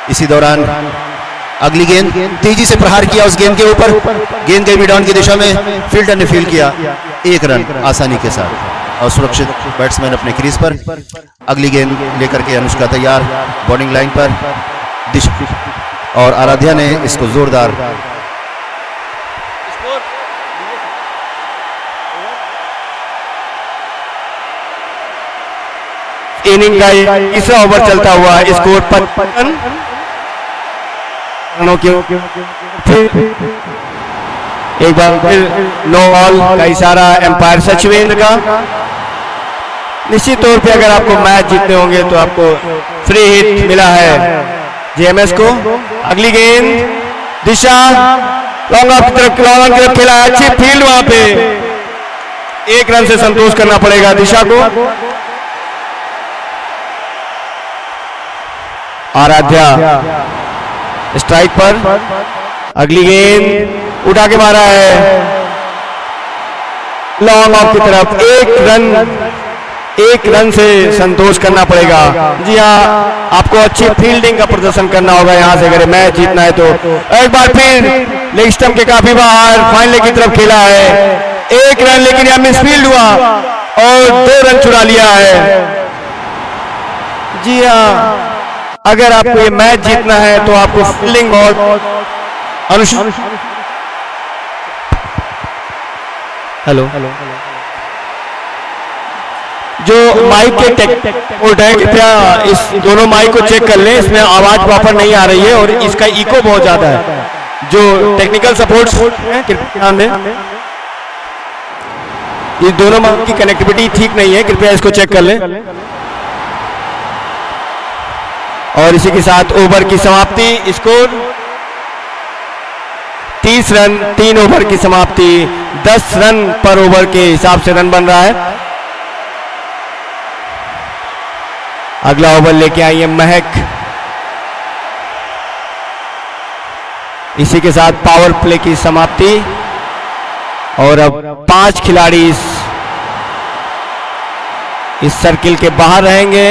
इसी दौरान अगली गेंद, तेजी से प्रहार किया उस गेंद के ऊपर, गेंद गई मिड ऑन की दिशा में, फील्डर ने फील्ड किया, 1 रन आसानी के साथ और सुरक्षित बैट्समैन अपने क्रीज पर। अगली गेंद लेकर के अनुष्का तैयार बॉलिंग लाइन पर, दिशा और आराध्या ने इसको जोरदार इनिंग का तीसरा ओवर चलता हुआ स्कोर 55 रनों के एक बार फिर नो बॉल का इशारा एम्पायर सचिवेंद्र का। निश्चित तौर पे अगर आपको मैच जीतने होंगे तो आपको फ्री हिट मिला है जेएमएस को। अगली गेंद, दिशा लॉन्ग ऑफ की तरफ खेला है, अच्छी फील्ड वहां पे, 1 रन से संतोष करना पड़ेगा दिशा को। आराध्या स्ट्राइक पर, अगली गेंद उठा के मारा है लॉन्ग ऑफ की तरफ, 1 रन से संतोष करना पड़ेगा। जी हाँ, आपको अच्छी फील्डिंग का प्रदर्शन करना होगा यहाँ से अगर मैच जीतना है तो। एक बार फिर लेग स्टंप के काफी बाहर फाइनल की तरफ खेला है, 1 रन, लेकिन यहाँ मिसफील्ड हुआ और 2 रन चुरा लिया है। जी हाँ, अगर आपको ये मैच जीतना है तो आपको फील्डिंग बहुत हेलो जो माइक के टेक्निकल है, कृपया इस दोनों माइक को चेक कर लें, इसमें आवाज प्रॉपर नहीं आ रही है और इसका इको बहुत ज्यादा है। जो टेक्निकल सपोर्ट है कृपया ध्यान दें, ये दोनों माइक की कनेक्टिविटी ठीक नहीं है, कृपया इसको चेक कर लें। और इसी के साथ ओवर की समाप्ति, स्कोर 30 रन, 3 ओवर की समाप्ति, 10 रन पर ओवर के हिसाब से रन बन रहा है। अगला ओवर लेके आई है महक। इसी के साथ पावर प्ले की समाप्ति और अब 5 खिलाड़ी इस सर्किल के बाहर रहेंगे।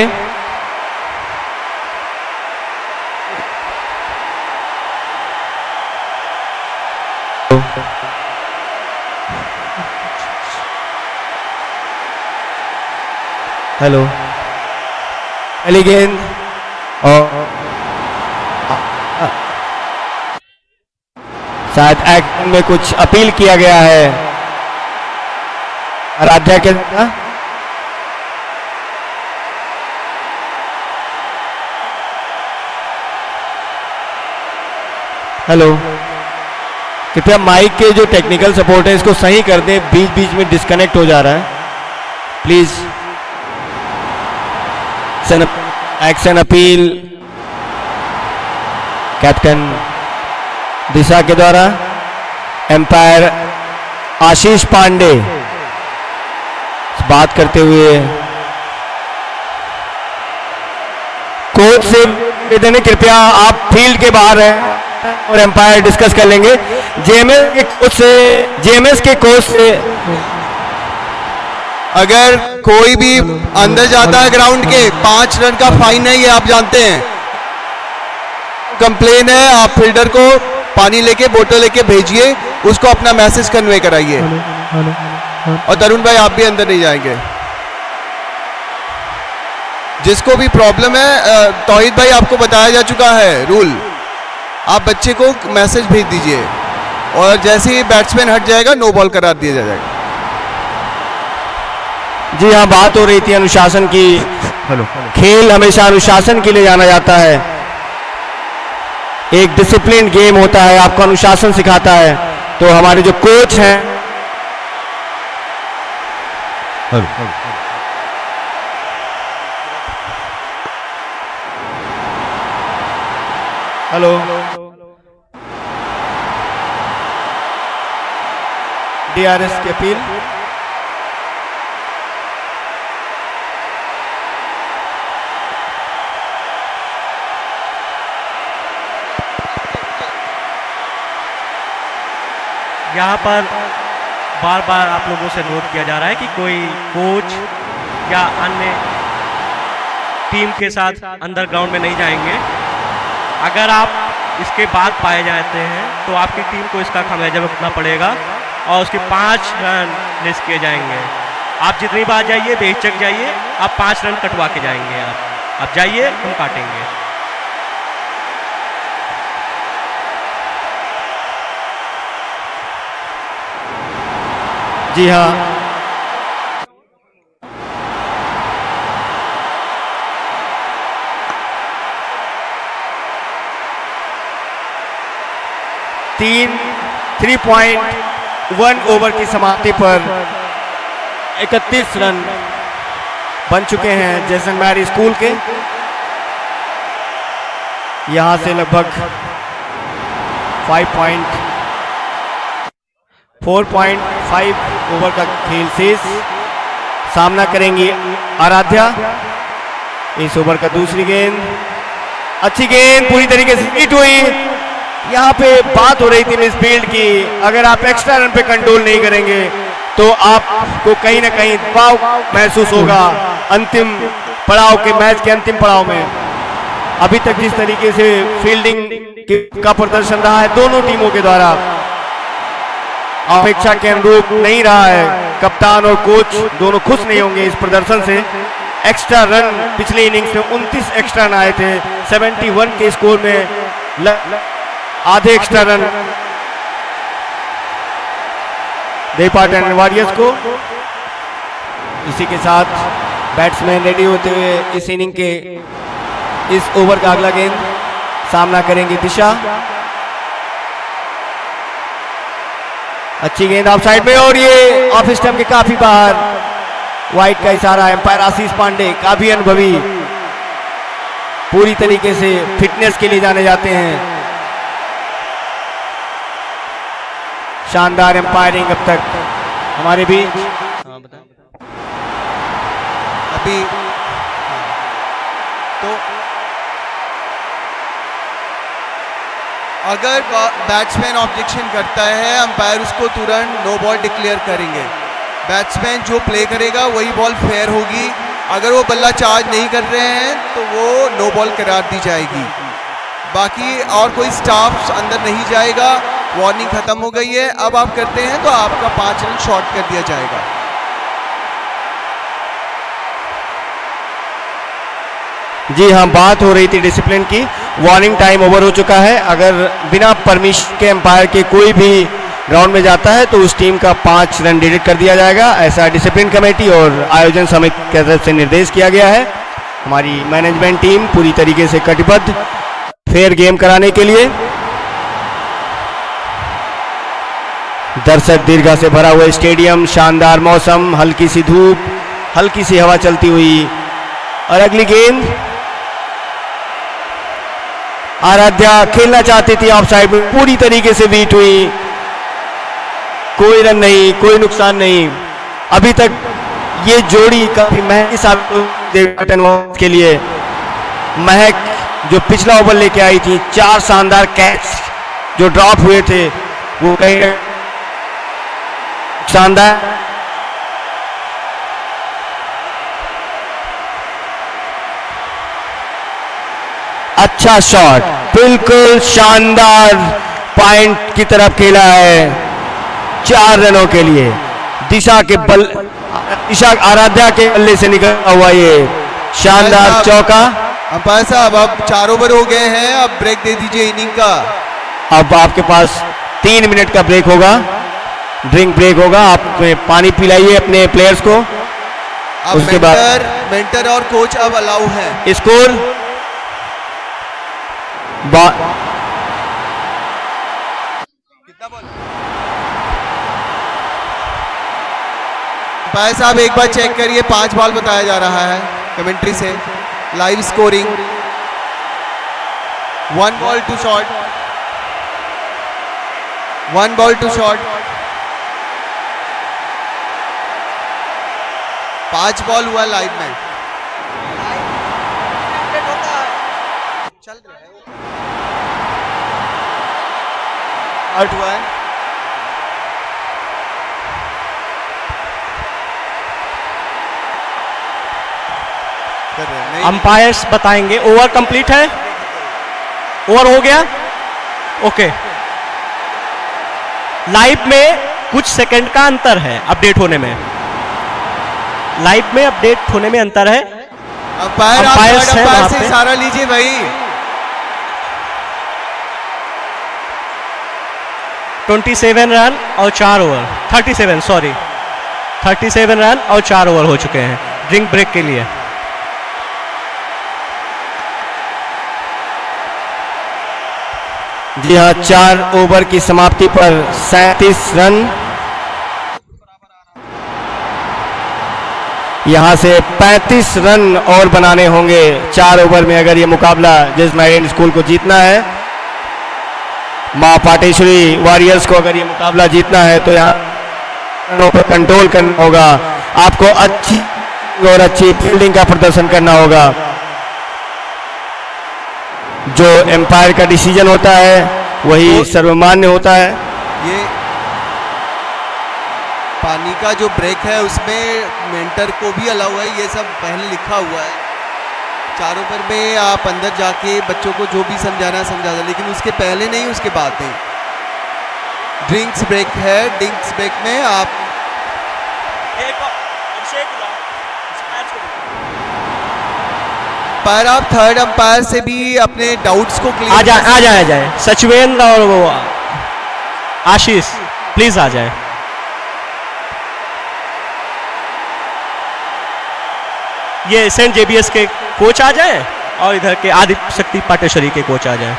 हेलो, पहली गेंद और शायद एक्शन में कुछ अपील किया गया है आराध्या के। हेलो, कृपया माइक के जो टेक्निकल सपोर्ट है इसको सही कर दें, बीच बीच में डिस्कनेक्ट हो जा रहा है प्लीज। एक्शन अपील कैप्टन दिशा के द्वारा, एम्पायर आशीष पांडे बात करते हुए कोच से निवेदन है कृपया आप फील्ड के बाहर हैं और एम्पायर डिस्कस कर लेंगे। जेएमएस के कोच से अगर कोई भी अंदर जाता है ग्राउंड के 5 रन का फाइन है, ये आप जानते हैं। कंप्लेन है, आप फील्डर को पानी लेके बोतल लेके भेजिए, उसको अपना मैसेज कन्वे कराइए। और तरुण भाई आप भी अंदर नहीं जाएंगे। जिसको भी प्रॉब्लम है, तौहीद भाई आपको बताया जा चुका है रूल, आप बच्चे को मैसेज भेज दीजिए और जैसे ही बैट्समैन हट जाएगा नो बॉल करार दिया जाएगा। जी हाँ, बात हो रही थी अनुशासन की। खेल हमेशा अनुशासन के लिए जाना जाता है, एक डिसिप्लिन गेम होता है, आपको अनुशासन सिखाता है। तो हमारे जो कोच हैं हेलो, डीआरएस की अपील। यहाँ पर बार बार आप लोगों से अनुरोध किया जा रहा है कि कोई कोच या अन्य टीम के साथ अंदर ग्राउंड में नहीं जाएंगे। अगर आप इसके बाद पाए जाते हैं तो आपकी टीम को इसका खामियाजा भुगतना पड़ेगा और उसके 5 रन मिस किए जाएंगे। आप जितनी बार जाइए बेहिचक जाइए, आप 5 रन कटवा के जाएंगे। आप जाइए, हम काटेंगे। जी हाँ, तीन 3.1 ओवर की समाप्ति पर 31 रन बन चुके हैं जैसलमेर स्कूल के। यहां से लगभग 4.5 ओवर का खेल शेष। सामना करेंगी आराध्या। इस ओवर का दूसरी गेंद, अच्छी गेंद पूरी तरीके से हिट हुई। यहाँ पे बात हो रही थी मिस फील्ड की, अगर आप एक्स्ट्रा रन पे कंट्रोल नहीं करेंगे तो आपको कहीं ना कहीं दबाव महसूस होगा अंतिम पड़ाव के, मैच के अंतिम पड़ाव में। अभी तक जिस तरीके से फील्डिंग का प्रदर्शन रहा है दोनों टीमों के द्वारा, अपेक्षा के अनुरूप नहीं रहा है। कप्तान और कोच दोनों खुश नहीं होंगे इस प्रदर्शन से। एक्स्ट्रा रन पिछले इनिंग्स में 29 एक्स्ट्रा रन आए थे, 71 के स्कोर में आधे एक्स्ट्रा रन दे पाटे वॉरियर्स को। इसी के साथ बैट्समैन रेडी होते हुए इस इनिंग के इस ओवर का अगला गेंद सामना करेंगी दिशा। अच्छी गेंद ऑफ साइड में और ये ऑफ स्टंप के काफी बाहर। वाइड का इशारा, एम्पायर आशीष पांडे काफी अनुभवी, पूरी तरीके से फिटनेस के लिए जाने जाते हैं। शानदार एम्पायरिंग अब तक हमारे बीच। अभी तो अगर बैट्समैन ऑब्जेक्शन करता है, अंपायर उसको तुरंत नो बॉल डिक्लेयर करेंगे। बैट्समैन जो प्ले करेगा वही बॉल फेयर होगी। अगर वो बल्ला चार्ज नहीं कर रहे हैं तो वो नो बॉल करार दी जाएगी। बाकी और कोई स्टाफ अंदर नहीं जाएगा। वार्निंग खत्म हो गई है। अब आप करते हैं तो आपका 5 रन शॉर्ट कर दिया जाएगा। जी हाँ, बात हो रही थी डिसिप्लिन की। वार्निंग टाइम ओवर हो चुका है। अगर बिना परमिशन के एम्पायर के कोई भी ग्राउंड में जाता है तो उस टीम का 5 रन डिडक्ट कर दिया जाएगा। ऐसा डिसिप्लिन कमेटी और आयोजन समिति की तरफ से निर्देश किया गया है। हमारी मैनेजमेंट टीम पूरी तरीके से कटिबद्ध फेयर गेम कराने के लिए। दर्शक दीर्घा से भरा हुआ स्टेडियम, शानदार मौसम, हल्की सी धूप, हल्की सी हवा चलती हुई। और अगली गेंद आराध्या खेलना चाहती थी ऑफ साइड में, पूरी तरीके से बीट हुई। कोई रन नहीं, कोई नुकसान नहीं। अभी तक ये जोड़ी काफी महंगी साबित के लिए। महक जो पिछला ओवर लेके आई थी, 4 शानदार कैच जो ड्रॉप हुए थे वो कहीं शानदार। अच्छा शॉट, बिल्कुल शानदार पॉइंट की तरफ खेला है 4 रनों के लिए। दिशा आराध्या के बल्ले से निकला हुआ ये शानदार चौका। अंपायर साहब अब 4 ओवर हो गए हैं, अब ब्रेक दे दीजिए इनिंग का। अब आपके पास 3 मिनट का ब्रेक होगा, ड्रिंक ब्रेक होगा। आप पानी पिलाइए अपने प्लेयर्स को। अब उसके बाद मेंटर और कोच अब अलाउ है। स्कोर भाई साहब एक बार चेक करिए, 5 बॉल बताया जा रहा है कमेंट्री से। Live scoring 1 ball 2 shot, 1 ball 2 shot, 5 ball हुआ लाइव में। चल रहा है आउट हुआ है। अंपायर्स बताएंगे। ओवर कंप्लीट है, ओवर हो गया। ओके, लाइव में कुछ सेकंड का अंतर है अपडेट होने में, लाइव में अपडेट होने में अंतर है। अंपायर से इशारा लीजिए भाई। 27 रन और 4 ओवर, 37 सॉरी 37 रन और 4 ओवर हो चुके हैं ड्रिंक ब्रेक के लिए। जी हाँ, 4 ओवर की समाप्ति पर 37 रन। यहां से 35 रन और बनाने होंगे 4 ओवर में अगर ये मुकाबला जिस नारायण स्कूल को जीतना है। मां पाटेश्वरी वॉरियर्स को अगर ये मुकाबला जीतना है तो यहाँ रनों पर कंट्रोल करना होगा, आपको अच्छी और अच्छी फील्डिंग का प्रदर्शन करना होगा। जो एम्पायर का डिसीजन होता है वही सर्वमान्य होता है। ये पानी का जो ब्रेक है उसमें मेंटर को भी अलाउ है, ये सब पहले लिखा हुआ है। 4 ओवर में आप अंदर जाके बच्चों को जो भी समझाना है समझा दो, लेकिन उसके पहले नहीं, उसके बाद नहीं। ड्रिंक्स ब्रेक है, ड्रिंक्स ब्रेक में आप पर आप थर्ड अंपायर से भी अपने डाउट्स को क्लियर आ जाए सचिवेंद्र और वो आशीष प्लीज आ जाए। ये सेंट जेबीएस के कोच आ जाए और इधर के आदि शक्ति पाटेश्वरी के कोच आ जाए।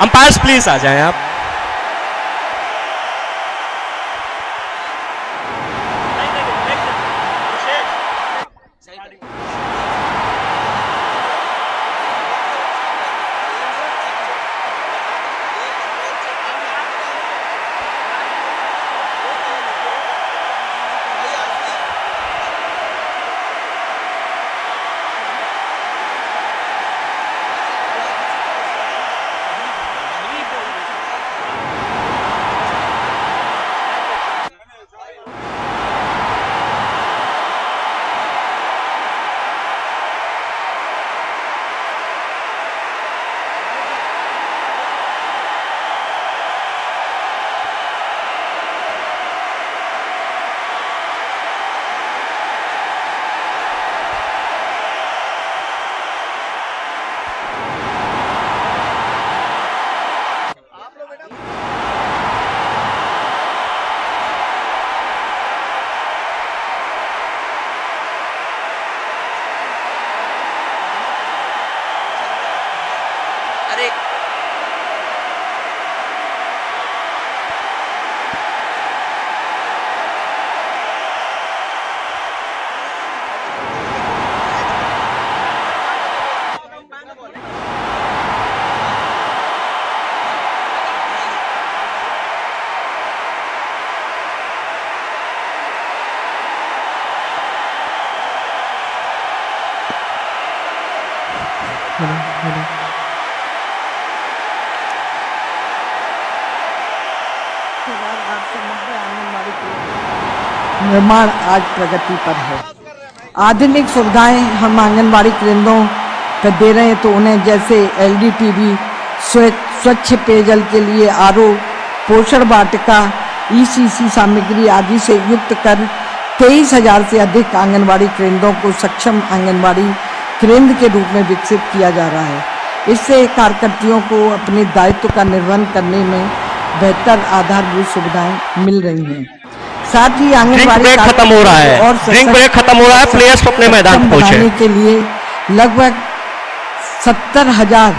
अंपायर्स प्लीज आ जाएं आप। निर्माण आज प्रगति पर है। आधुनिक सुविधाएं हम आंगनबाड़ी केंद्रों पर दे रहे हैं, तो उन्हें जैसे एलईडी टीवी, स्वच्छ पेयजल के लिए आरओ, पोषण वाटिका, ईसीसी सामग्री आदि से युक्त कर 23,000 से अधिक आंगनबाड़ी केंद्रों को सक्षम आंगनबाड़ी केंद्र के रूप में विकसित किया जा रहा है। इससे कार्यकर्तियों को अपने दायित्व का निर्वहन करने में बेहतर आधारभूत सुविधाएं मिल रही हैं। साथ ही आंगनबाड़ी खत्म हो रहा है, ड्रिंक ब्रेक खत्म हो रहा है, प्लेयर्स अपने मैदान पहुंचे के लिए लगभग 70,000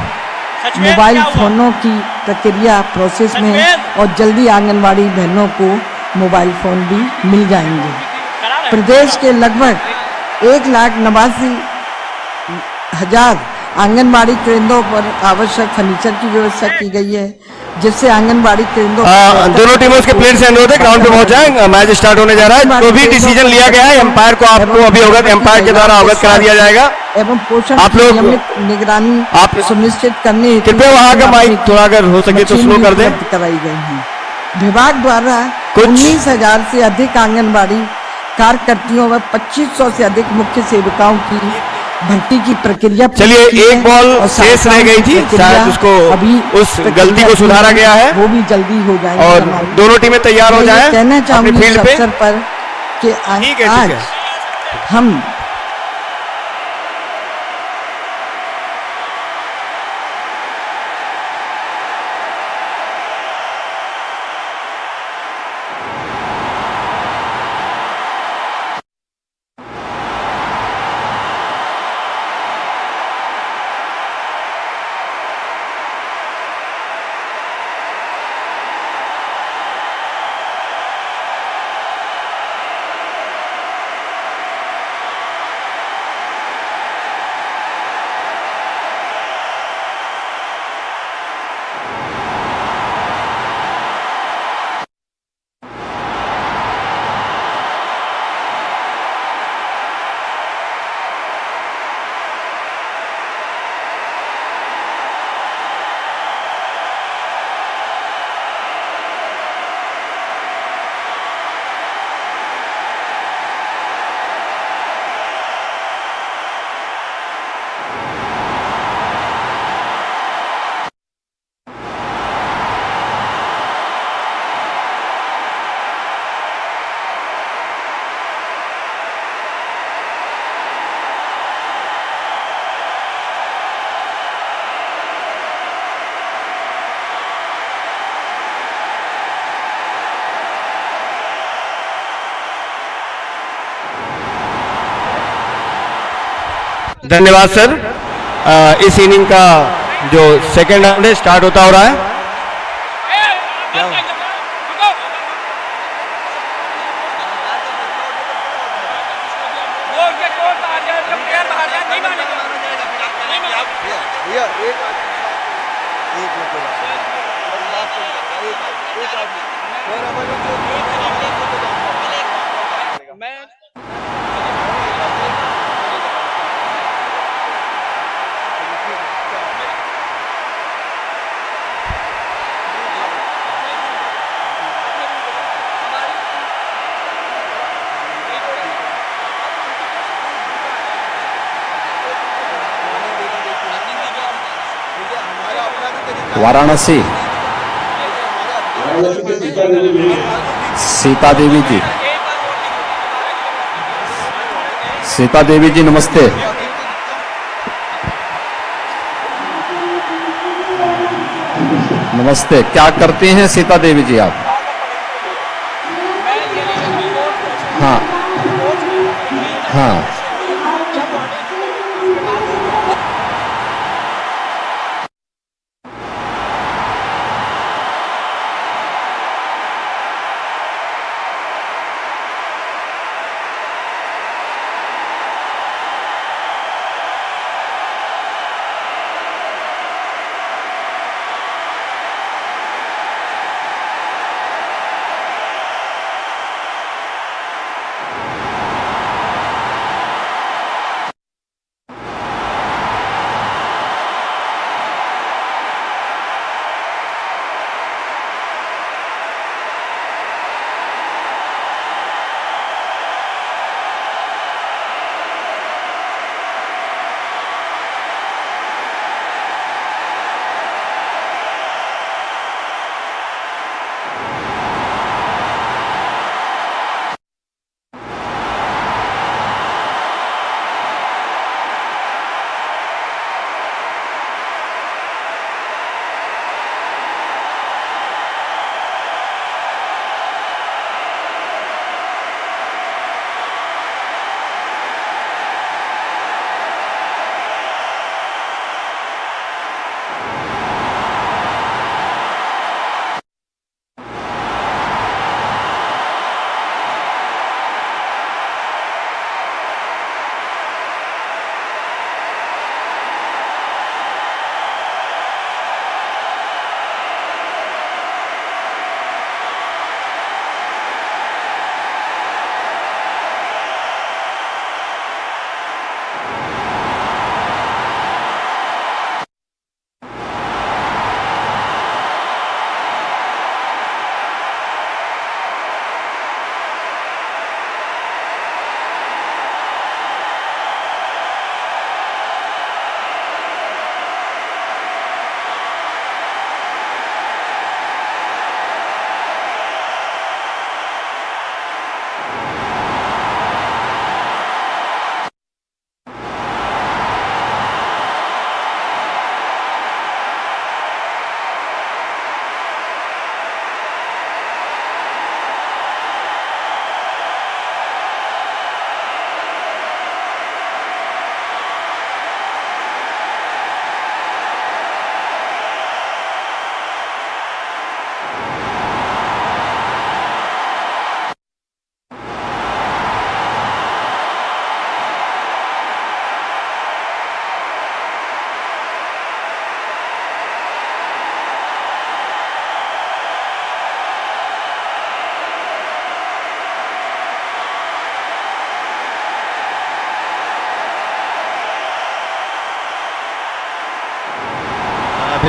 मोबाइल फोनों की प्रक्रिया प्रोसेस में और जल्दी आंगनबाड़ी बहनों को मोबाइल फोन भी मिल जाएंगे। प्रदेश के लगभग 1,89,000 आंगनबाड़ी केंद्रों पर आवश्यक फर्नीचर की व्यवस्था की गई है, जिससे आंगनबाड़ी केंद्रों दोनों टीमों के प्लेयर से अनुरोध है ग्राउंड पे पहुंच जाएं, मैच स्टार्ट होने जा रहा है। जो भी डिसीजन लिया गया है एम्पायर को आपको अभी अवगत एम्पायर के द्वारा अवगत करा दिया जाएगा। एवं पोषण आप लोग निगरानी आप सुनिश्चित करने कृपया वहां का माइक थोड़ा अगर हो सके तो स्लो कर दें। कराई गई है। विभाग द्वारा 19,000 से अधिक आंगनबाड़ी कार्यकर्तियों व 2,500 से अधिक मुख्य सेविकाओं की भर्ती की प्रक्रिया चलिए, एक बॉल और शेष रह गई थी, प्रक्रिया शायद उसको अभी उस गलती को सुधारा गया है वो भी जल्दी हो जाएगी और हमारी। दोनों टीमें तैयार हो मैं ये जाएं कहना अपनी चाहूंगी फील्ड इस पे। अवसर पर कि ठीक है, आज ठीक है। हम धन्यवाद सर। इस इनिंग का जो सेकेंड राउंड है स्टार्ट होता हो रहा है। वाराणसी सीता देवी जी, सीता देवी जी नमस्ते। नमस्ते, क्या करती हैं सीता देवी जी आप? हाँ हाँ,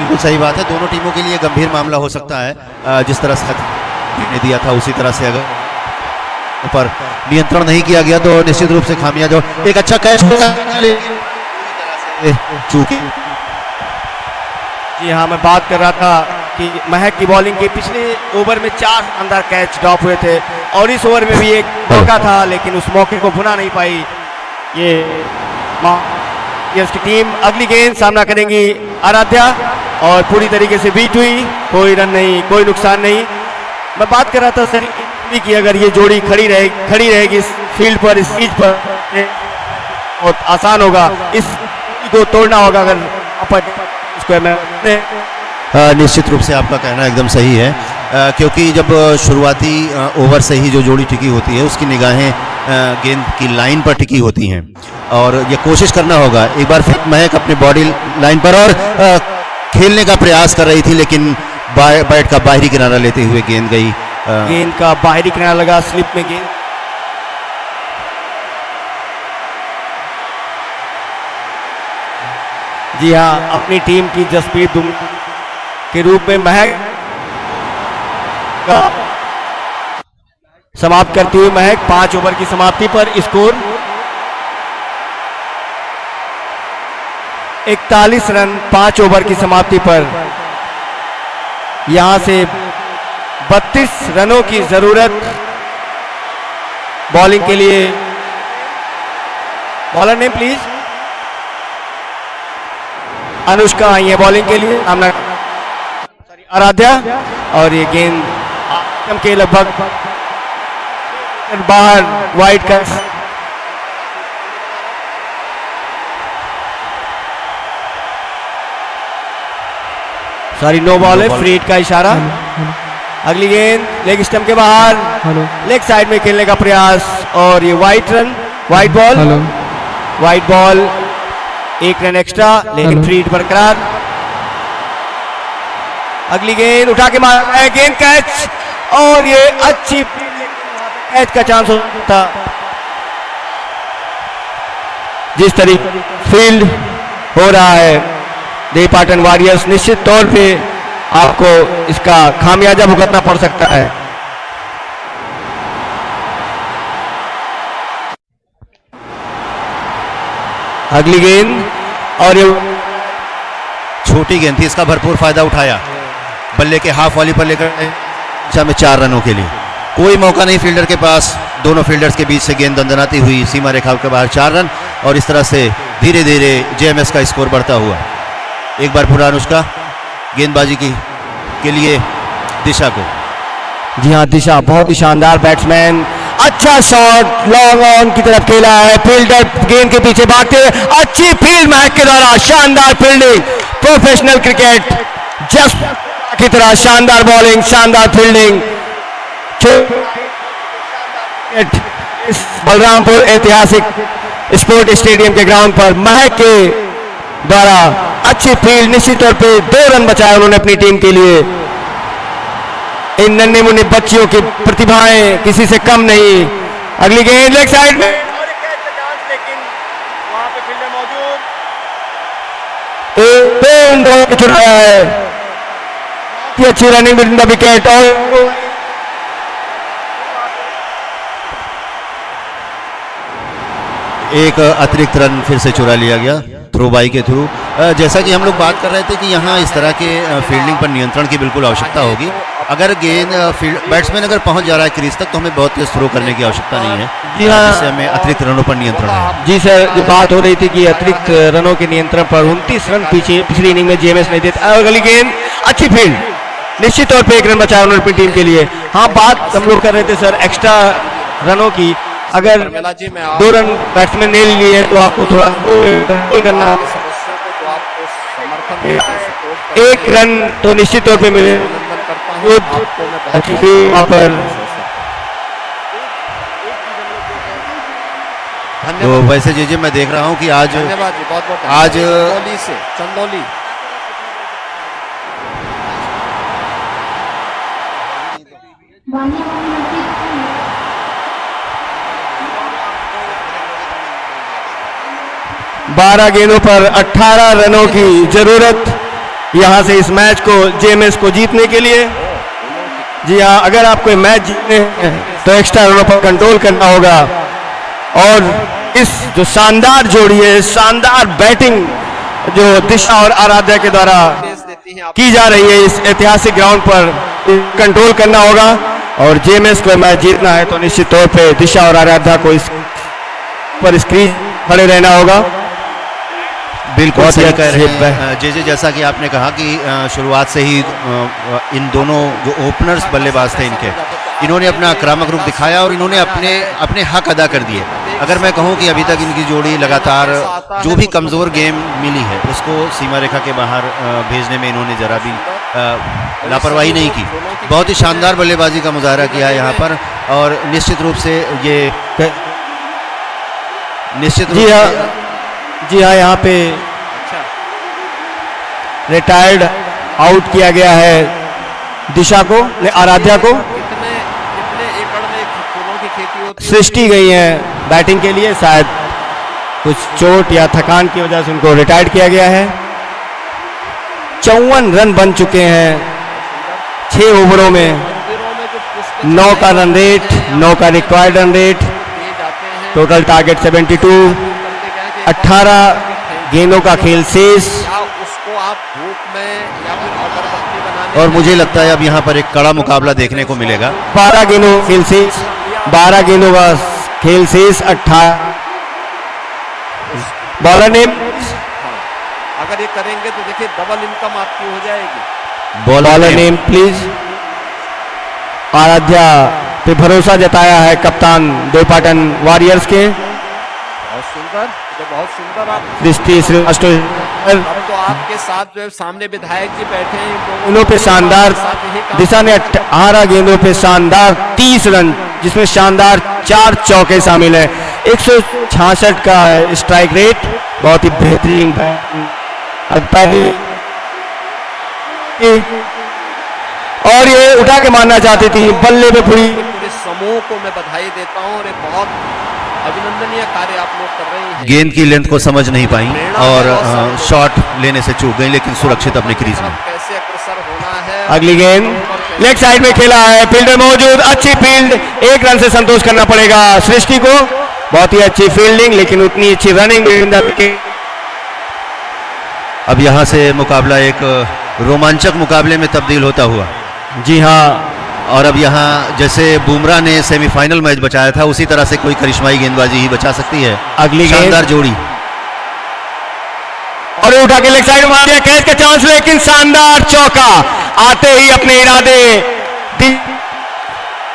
बिल्कुल सही बात है। दोनों टीमों के लिए गंभीर मामला हो सकता है। जिस तरह से ने दिया था उसी तरह से अगर ऊपर नियंत्रण नहीं किया गया तो निश्चित रूप से खामियां जो एक अच्छा कैच चूकी। जी हाँ, मैं बात कर रहा था कि महक की बॉलिंग के पिछले ओवर में 4 अंदर कैच ड्रॉप हुए थे और इस ओवर में भी एक मौका था लेकिन उस मौके को भुना नहीं पाई ये उसकी टीम। अगली गेंद सामना करेंगी आराध्या और पूरी तरीके से बीट हुई, कोई रन नहीं, कोई नुकसान नहीं। मैं बात कर रहा था सर कि अगर ये जोड़ी खड़ी रहेगी इस फील्ड पर, इस पिच पर, बहुत आसान होगा इस को तोड़ना होगा अगर इसको निश्चित रूप से आपका कहना एकदम सही है, क्योंकि जब शुरुआती ओवर से ही जो जोड़ी टिकी होती है उसकी निगाहें गेंद की लाइन पर टिकी होती हैं और ये कोशिश करना होगा। एक बार फिर महक अपने बॉडी लाइन पर और खेलने का प्रयास कर रही थी लेकिन बैट का बाहरी किनारा लेते हुए गेंद गई। गेंद का बाहरी किनारा लगा, स्लिप में गेंद। जी हाँ, अपनी टीम की जसप्रीत के रूप में महक समाप्त करती हुई महक 5 ओवर की समाप्ति पर स्कोर 41 रन 5 ओवर की समाप्ति पर। यहां से 32 रनों की जरूरत बॉलिंग के लिए। Bowler name please. अनुष्का आई है बॉलिंग के लिए, आराध्या, और ये गेंद के लगभग बाहर वाइड का। सॉरी, नो बॉल है, फ्री हिट का इशारा। अगली गेंद लेग स्टंप के बाहर, लेग साइड में खेलने का प्रयास और ये wide run, wide ball, 1 run extra लेकिन फ्री हिट बरकरार। अगली गेंद उठा के मारा है, गेंद कैच और ये अच्छी कैच का चांस होता। जिस तरीके फील्ड हो रहा है देवीपाटन वॉरियर्स, निश्चित तौर पे आपको इसका खामियाजा भुगतना पड़ सकता है। अगली गेंद और ये छोटी गेंद थी, इसका भरपूर फायदा उठाया, बल्ले के हाफ वॉली पर लेकर में 4 रनों के लिए। कोई मौका नहीं फील्डर के पास, दोनों फील्डर्स के बीच से गेंद दंदनाती हुई सीमा रेखा के बाहर 4 रन और इस तरह से धीरे धीरे जेएमएस का स्कोर बढ़ता हुआ। एक बार पूरा अनुष्का गेंदबाजी के लिए दिशा को। जी हाँ, दिशा बहुत ही शानदार बैट्समैन, अच्छा शॉट लॉन्ग ऑन की तरफ खेला है, फील्डर गेंद के पीछे भागते हुए, अच्छी फील्ड महक के द्वारा, शानदार फील्डिंग, प्रोफेशनल क्रिकेट जस्ट की तरह, शानदार बॉलिंग, शानदार फील्डिंग। इस बलरामपुर ऐतिहासिक स्पोर्ट स्टेडियम के ग्राउंड पर महक के द्वारा अच्छी फील्ड, निश्चित तौर पे 2 रन बचाए उन्होंने अपनी टीम के लिए। इन नन्हे मुन्ने बच्चियों की प्रतिभाएं किसी से कम नहीं। अगली गेंद लेग साइड में, लेकिन वहां पे फील्डर मौजूद, चुराया है, अच्छी रनिंग बिटवीन द विकेट और एक अतिरिक्त रन फिर से चुरा लिया गया थ्रो बाई के थ्रू। जैसा कि हम लोग बात कर रहे थे कि यहाँ इस तरह के फील्डिंग पर नियंत्रण की बिल्कुल आवश्यकता होगी। अगर गेंद बैट्समैन अगर पहुंच जा रहा है क्रीज तक तो हमें बहुत तेज थ्रो करने की आवश्यकता नहीं है, जिससे हमें अतिरिक्त रनों पर नियंत्रण है। जी सर, जो बात हो रही थी कि अतिरिक्त रनों के नियंत्रण पर 29 रन पिछली इनिंग में जेएमएस नहीं देता। अगली गेंद अच्छी फील्ड, निश्चित तौर पर 1 रन बचाया उन्होंने अपनी टीम के लिए। हाँ, बात हम लोग कर रहे थे सर एक्स्ट्रा रनों की, अगर 2 रन बैट्समैन ने लिए तो आपको थोड़ा करना, 1 रन तो निश्चित तौर पे मिले पर। तो वैसे जी मैं देख रहा हूं कि आज चंदौली 12 गेंदों पर 18 रनों की जरूरत यहां से इस मैच को जेएमएस को जीतने के लिए। जी हाँ, अगर आपको मैच जीतने हैं तो एक्स्ट्रा रनों पर कंट्रोल करना होगा। और इस जो शानदार जोड़ी है, शानदार बैटिंग जो दिशा और आराध्या के द्वारा की जा रही है इस ऐतिहासिक ग्राउंड पर, कंट्रोल करना होगा। और जेएमएस को मैच जीतना है तो निश्चित तौर पे दिशा और आराध्या को इस पर स्क्रीन खड़े रहना होगा। बिल्कुल सही कह रहे हैं जे जैसा कि आपने कहा कि शुरुआत से ही इन दोनों जो ओपनर्स बल्लेबाज थे इन्होंने अपना आक्रामक रूप दिखाया और इन्होंने अपने हक अदा कर दिए। अगर मैं कहूं कि अभी तक इनकी जोड़ी लगातार जो भी कमज़ोर गेम मिली है उसको सीमा रेखा के बाहर भेजने में इन्होंने जरा भी लापरवाही नहीं की। बहुत ही शानदार बल्लेबाजी का मुजाहरा किया यहाँ पर और निश्चित रूप से ये जी हाँ, यहाँ पे रिटायर्ड आउट किया गया है दिशा को, आराध्या को। सृष्टि गई है बैटिंग के लिए, शायद कुछ चोट या थकान की वजह से उनको रिटायर्ड किया गया है। 54 रन बन चुके हैं 6 ओवरों में, 9 का रन रेट, 9 का required run rate, total target 72, 18 गेंदों का खेल शेष। और मुझे लगता है अब यहाँ पर एक कड़ा मुकाबला देखने को मिलेगा। 12 गेंदों खेल शेष, 12 गेंदों का खेल शेष, 18। बॉलर नेम अगर ये करेंगे तो देखिए डबल इनकम आपकी हो जाएगी। Bowler name please. आराध्या पे भरोसा जताया है कप्तान देवपाटन वॉरियर्स के। बहुत सुंदर, बहुत सुंदर। आप दृष्टि श्रीवास्तव तो आपके साथ जो सामने विधायक जी बैठे हैं, उन्हों पे शानदार, दिशा ने 18 गेंदों पे शानदार 30 रन, जिसमें शानदार 4 चौके शामिल है। 166 का स्ट्राइक रेट, बहुत ही बेहतरीन। और ये उठा के मारना चाहती थी, बल्ले पे पूरी समूह को मैं बधाई देता हूँ और ये बहुत अभिनंदनीय कार्य आप लोग कर रहे हैं। गेंद की लेंथ को समझ नहीं पाई और शॉट लेने से चूक गई, लेकिन सुरक्षित अपने क्रीज में। कैसे अग्रसर होना है। अगली गेंद लेग साइड में खेला है, फील्डर मौजूद, अच्छी फील्ड, 1 रन से संतोष करना पड़ेगा सृष्टि को। बहुत ही अच्छी फील्डिंग, लेकिन उतनी अच्छी रनिंग। अब यहाँ से मुकाबला एक रोमांचक मुकाबले में तब्दील होता हुआ। जी हाँ, और अब यहाँ जैसे बुमराह ने सेमीफाइनल मैच बचाया था, उसी तरह से कोई करिश्माई गेंदबाजी ही बचा सकती है। अगली शानदार जोड़ी, और उठा के लेग साइड में मार कैच का चांस, लेकिन शानदार चौका आते ही अपने इरादे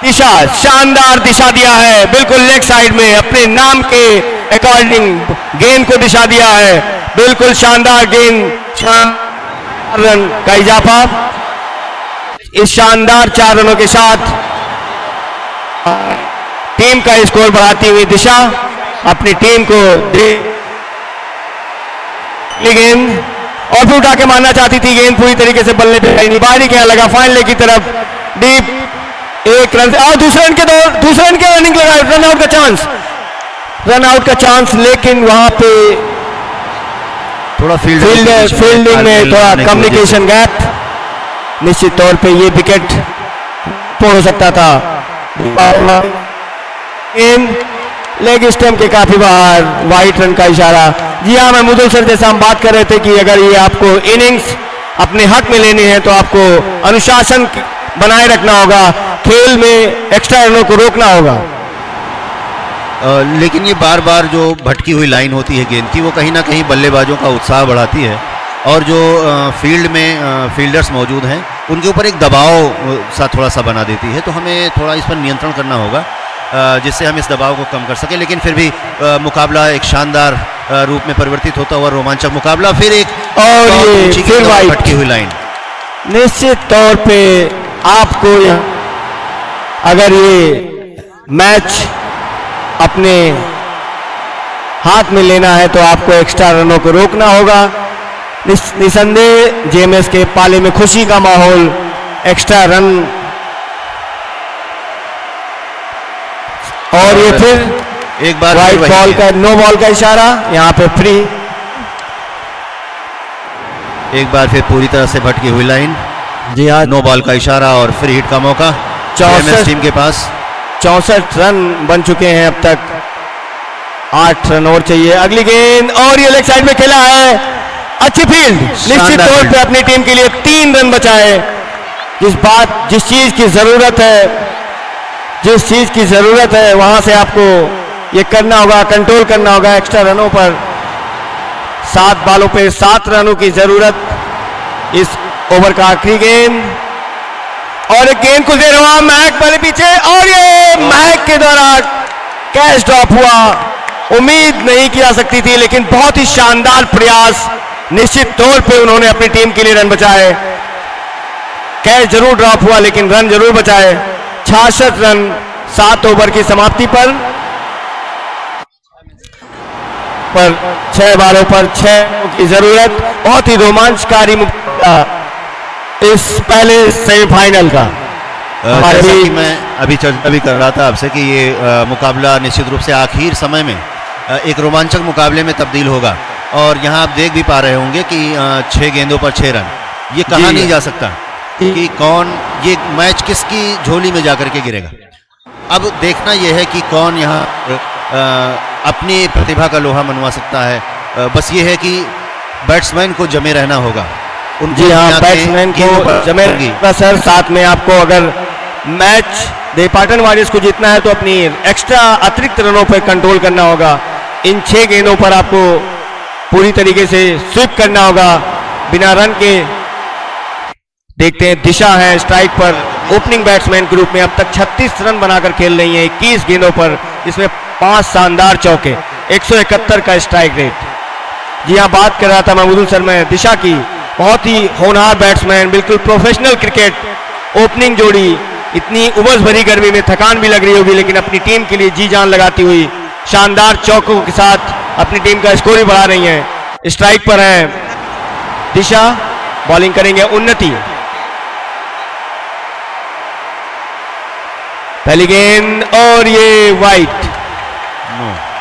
दिशा, शानदार दिशा दिया है, बिल्कुल लेग साइड में अपने नाम के अकॉर्डिंग गेंद को दिशा दिया है। बिल्कुल शानदार गेंद, 4 रन का इजाफा। इस शानदार 4 रनों के साथ टीम का स्कोर बढ़ाती हुई दिशा अपनी टीम को गेंद और फिर उठा के मारना चाहती थी, गेंद पूरी तरीके से बल्ले पे नहीं, बाहरी क्या लगा फाइनल की तरफ, डीप 1 रन और दूसरे रन के रनिंग लगा, रन आउट का चांस, लेकिन वहां पे थोड़ा फील्डिंग में थोड़ा कम्युनिकेशन गैप। निश्चित तौर पे ये विकेट हो सकता था। लेग स्टंप के काफी बाहर, वाइट रन का इशारा। जी हाँ, मैं मुदल सर जैसा हम बात कर रहे थे कि अगर ये आपको इनिंग्स अपने हक में लेने हैं तो आपको अनुशासन बनाए रखना होगा, खेल में एक्स्ट्रा रनों को रोकना होगा। लेकिन ये बार बार जो भटकी हुई लाइन होती है गेंद की, वो कहीं ना कहीं बल्लेबाजों का उत्साह बढ़ाती है और जो फील्ड में फील्डर्स मौजूद हैं उनके ऊपर एक दबाव सा थोड़ा सा बना देती है। तो हमें थोड़ा इस पर नियंत्रण करना होगा जिससे हम इस दबाव को कम कर सकें। लेकिन फिर भी मुकाबला एक शानदार रूप में परिवर्तित होता हुआ रोमांचक मुकाबला। फिर एक और ये फिर भटकी हुई लाइन। निश्चित तौर पे आपको अगर ये मैच अपने हाथ में लेना है तो आपको एक्स्ट्रा रनों को रोकना होगा। निसंदेह जेएमएस के पाले में खुशी का माहौल, एक्स्ट्रा रन, और ये फिर एक बार वाइट बॉल का, नो बॉल का इशारा, यहाँ पे फ्री। एक बार फिर पूरी तरह से भटकी हुई लाइन। जी हाँ, नो बॉल का इशारा और फ्री हिट का मौका 64 टीम के पास। 64 रन बन चुके हैं अब तक, 8 रन और चाहिए। अगली गेंद और ये लेग साइड में खेला है, अच्छी फील्ड, निश्चित तौर पे अपनी टीम के लिए 3 रन बचाए। जिस चीज की जरूरत है वहां से आपको ये करना होगा, कंट्रोल करना होगा एक्स्ट्रा रनों पर। 7 बॉलों पे 7 रनों की जरूरत इस ओवर का आखिरी गेंद। और एक गेंद को दे रहा महक पहले पीछे, और ये महक के द्वारा कैच ड्रॉप हुआ। उम्मीद नहीं की जा सकती थी, लेकिन बहुत ही शानदार प्रयास, निश्चित तौर पे उन्होंने अपनी टीम के लिए रन बचाए। कैच जरूर ड्रॉप हुआ लेकिन रन जरूर बचाए। 66 रन 7 ओवर की समाप्ति पर 6 बॉलों पर 6 की जरूरत। बहुत ही रोमांचकारी इस पहले सेमीफाइनल का। जैसा कि मैं अभी चर्चा भी कर रहा था आपसे कि ये मुकाबला निश्चित रूप से आखिर समय में एक रोमांचक मुकाबले में तब्दील होगा। और यहाँ आप देख भी पा रहे होंगे कि 6 गेंदों पर 6 रन, ये कहा नहीं जा सकता कि कौन ये मैच किसकी झोली में जाकर के गिरेगा। अब देखना यह है कि कौन यहाँ अपनी प्रतिभा का लोहा मनवा सकता है। बस ये है कि बैट्समैन को जमे रहना होगा। जी हाँ, बैट्समैन को जमे रहना सर। साथ में आपको अगर मैच देपाटन वारियर्स को जीतना है तो अपनी एक्स्ट्रा अतिरिक्त रनों पर कंट्रोल करना होगा। इन 6 गेंदों पर आपको पूरी तरीके से स्विप करना होगा बिना रन के। देखते हैं, दिशा है स्ट्राइक पर ओपनिंग बैट्समैन के रूप में, अब तक 36 रन बनाकर खेल रही है 21 गेंदों पर, इसमें 5 शानदार चौके, 171 का स्ट्राइक रेट। जी हाँ, बात कर रहा था महमूदुल सर मैं दिशा की, बहुत ही होनहार बैट्समैन, बिल्कुल प्रोफेशनल क्रिकेट। ओपनिंग जोड़ी, इतनी उमस भरी गर्मी में थकान भी लग रही होगी लेकिन अपनी टीम के लिए जी जान लगाती हुई शानदार चौकों के साथ अपनी टीम का स्कोर भी बढ़ा रही हैं। स्ट्राइक पर है दिशा, बॉलिंग करेंगे उन्नति। पहली गेंद और ये वाइट,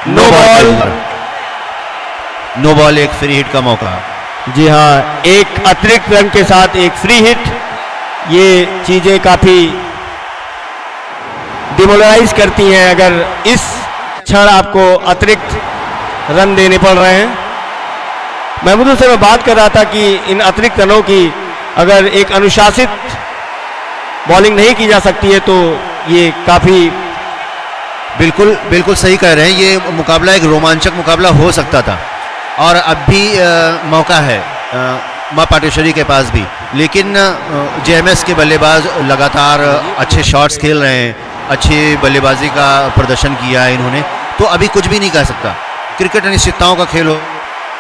नो बॉल, एक फ्री हिट का मौका। जी हाँ, एक अतिरिक्त रन के साथ एक फ्री हिट, ये चीजें काफी डिमोरलाइज करती हैं अगर इस क्षण आपको अतिरिक्त रन देने पड़ रहे हैं। महमूद से मैं बात कर रहा था कि इन अतिरिक्त रनों की अगर एक अनुशासित बॉलिंग नहीं की जा सकती है तो ये काफी बिल्कुल सही कह रहे हैं। ये मुकाबला एक रोमांचक मुकाबला हो सकता था और अब भी मौका है मां पाटेश्वरी के पास भी, लेकिन जेएमएस के बल्लेबाज लगातार अच्छे शॉट्स खेल रहे हैं, अच्छी बल्लेबाजी का प्रदर्शन किया है इन्होंने, तो अभी कुछ भी नहीं कह सकता। क्रिकेट अनिश्चितताओं का खेल हो।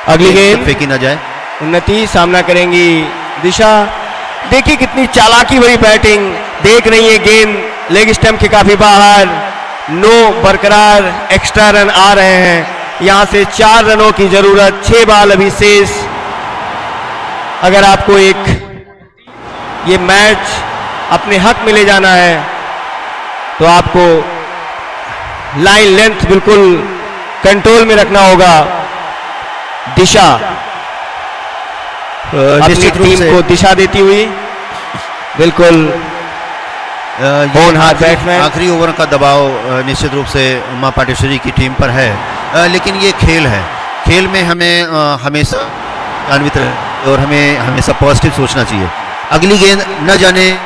अगली गेंद फेंकी ना जाए। उन्नति सामना करेंगी दिशा। देखिए कितनी चालाकी भरी बैटिंग, देख रही है गेंद लेग स्टंप के काफी बाहर, नो बरकरार, एक्स्ट्रा रन आ रहे हैं। यहां से 4 रनों की जरूरत, 6 बॉल अभी शेष। अगर आपको ये मैच अपने हक में ले जाना है तो आपको लाइन लेंथ बिल्कुल कंट्रोल में रखना होगा। दिशा अपनी टीम को दिशा देती हुई बिल्कुल होनहार बैट्समैन। आखिरी ओवर का दबाव निश्चित रूप से मां पाटेश्वरी की टीम पर है, लेकिन ये खेल है, खेल में हमें हमेशा अन्वित और हमें हमेशा पॉजिटिव सोचना चाहिए। अगली गेंद न जाने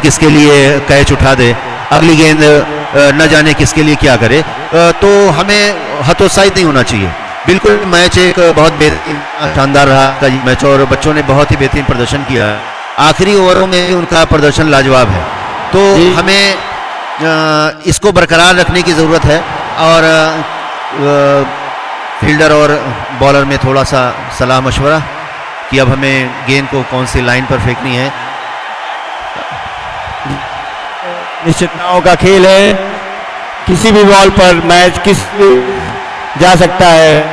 किसके लिए कैच उठा दे, अगली गेंद न जाने किसके लिए क्या करे, तो हमें हतोत्साहित नहीं होना चाहिए। बिल्कुल मैच एक बहुत बेहतरीन शानदार रहा मैच और बच्चों ने बहुत ही बेहतरीन प्रदर्शन किया है। आखिरी ओवरों में भी उनका प्रदर्शन लाजवाब है, तो हमें इसको बरकरार रखने की ज़रूरत है और फील्डर और बॉलर में थोड़ा सा सलाह मशवरा कि अब हमें गेंद को कौन सी लाइन पर फेंकनी है। निश्चितताओं का खेल है, किसी भी बॉल पर मैच जा सकता है,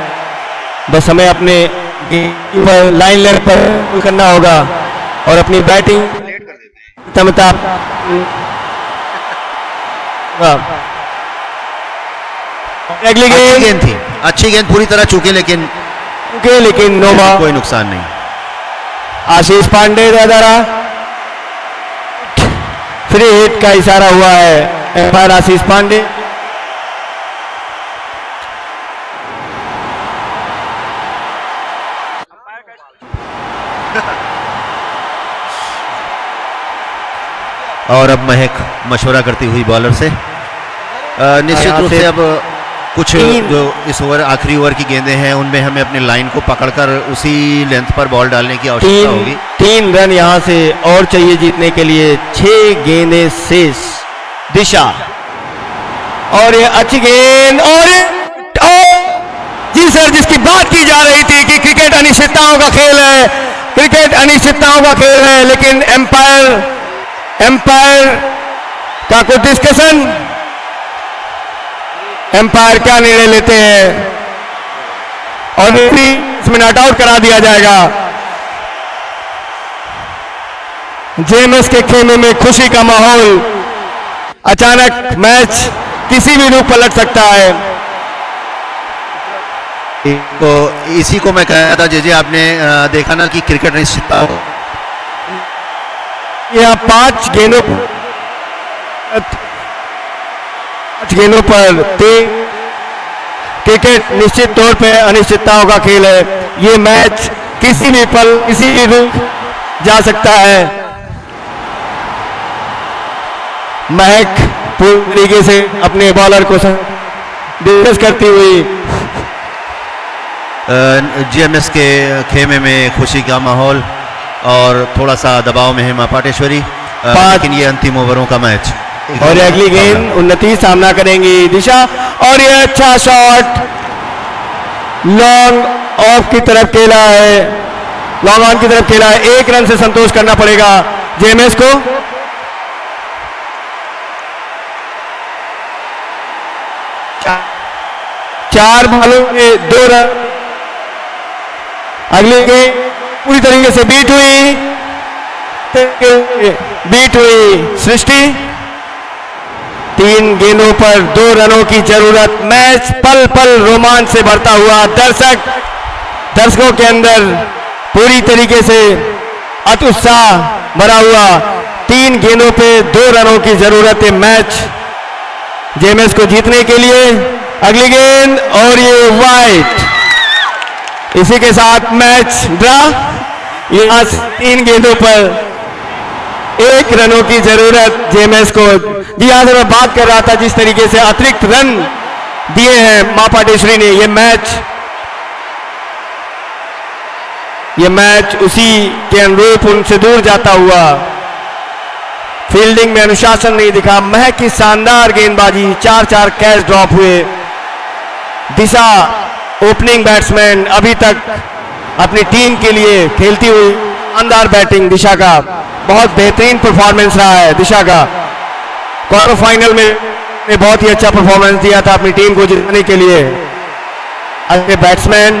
बस हमें अपने लाइन लेंथ पर करना होगा और अपनी बैटिंग क्षमता। अगली गेंद थी, अच्छी गेंद पूरी तरह चूके, लेकिन के लेकिन नोवा कोई नुकसान नहीं। आशीष पांडे द्वारा फ्री हिट का इशारा हुआ है एम्पायर आशीष पांडे। और अब महक मशवरा करती हुई बॉलर से निश्चित रूप से अब कुछ जो इस ओवर आखिरी ओवर की गेंदें हैं उनमें हमें अपनी लाइन को पकड़कर उसी लेंथ पर बॉल डालने की आवश्यकता होगी। 3 रन यहां से और चाहिए जीतने के लिए। 6 गेंदें शेष। दिशा और ये अच्छी गेंद और जी सर, जिसकी बात की जा रही थी कि क्रिकेट अनिश्चितताओं का खेल है, क्रिकेट अनिश्चितताओं का खेल है, लेकिन एम्पायर का कुछ डिस्कशन, एम्पायर क्या निर्णय लेते हैं और इसमें नॉट आउट करा दिया जाएगा। जेएमएस के खेमे में खुशी का माहौल। अचानक मैच किसी भी रूप पलट सकता है। तो इसी को मैं कह रहा था जे आपने देखा ना कि क्रिकेट निश्चितता यहाँ 5 गेंदों पर क्रिकेट निश्चित तौर पे अनिश्चितताओं का खेल है। ये मैच किसी भी पल किसी भी रूप जा सकता है। महक पूरी तरीके से अपने बॉलर को डिस्कस करती हुई। जीएमएस के खेमे में खुशी का माहौल और थोड़ा सा दबाव में है मां पाटेश्वरी, लेकिन ये अंतिम ओवरों का मैच और अगली गेंद उन्नति सामना करेंगी दिशा और ये अच्छा शॉट लॉन्ग ऑफ की तरफ खेला है, लॉन्ग ऑन की तरफ खेला है। 1 रन से संतोष करना पड़ेगा जेएमएस को। चार बॉलों में 2 रन। अगली गेंद पूरी तरीके से बीट हुई सृष्टि। 3 गेंदों पर 2 रनों की जरूरत। मैच पल पल रोमांच से भरता हुआ। दर्शकों के अंदर पूरी तरीके से अत्युत्साह भरा हुआ। 3 गेंदों पे 2 रनों की जरूरत है मैच जेएमएस को जीतने के लिए। अगली गेंद और ये वाइट। इसी के साथ मैच ड्रा। यहां 3 गेंदों पर 1 रनों की जरूरत जेएमएस को। जी यहां से मैं बात कर रहा था जिस तरीके से अतिरिक्त रन दिए हैं मां पाटेश्वरी ने। ये मैच उसी के अनुरूप उनसे दूर जाता हुआ। फील्डिंग में अनुशासन नहीं दिखा। महक की शानदार गेंदबाजी। 4 कैच ड्रॉप हुए। दिशा ओपनिंग बैट्समैन अभी तक अपनी टीम के लिए खेलती हुई शानदार बैटिंग। दिशा का बहुत बेहतरीन परफॉर्मेंस रहा है। दिशा का क्वार्टर फाइनल में बहुत ही अच्छा परफॉर्मेंस दिया था अपनी टीम को जिताने के लिए। अच्छे बैट्समैन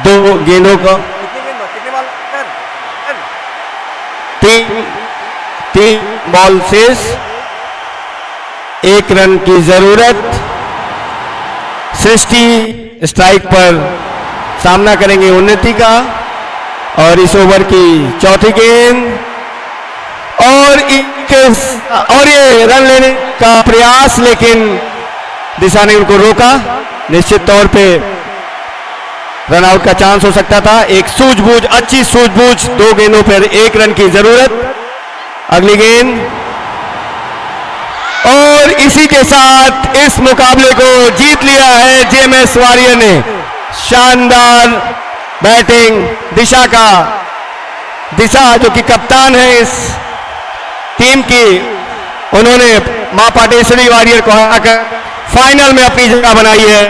2 गेंदों को 3 बॉल शेष। 1 रन की जरूरत। सृष्टि स्ट्राइक पर सामना करेंगे उन्नति का और इस ओवर की चौथी गेंद और ये रन लेने का प्रयास, लेकिन दिशा ने उनको रोका। निश्चित तौर पे रन आउट का चांस हो सकता था। एक सूझबूझ, अच्छी सूझबूझ। 2 गेंदों पर 1 रन की जरूरत। अगली गेंद और इसी के साथ इस मुकाबले को जीत लिया है जेएमएस वॉरियर ने। शानदार बैटिंग दिशा का। दिशा जो कि कप्तान है इस टीम की, उन्होंने मां पाटेश्वरी वॉरियर को हराकर फाइनल में अपनी जगह बनाई है।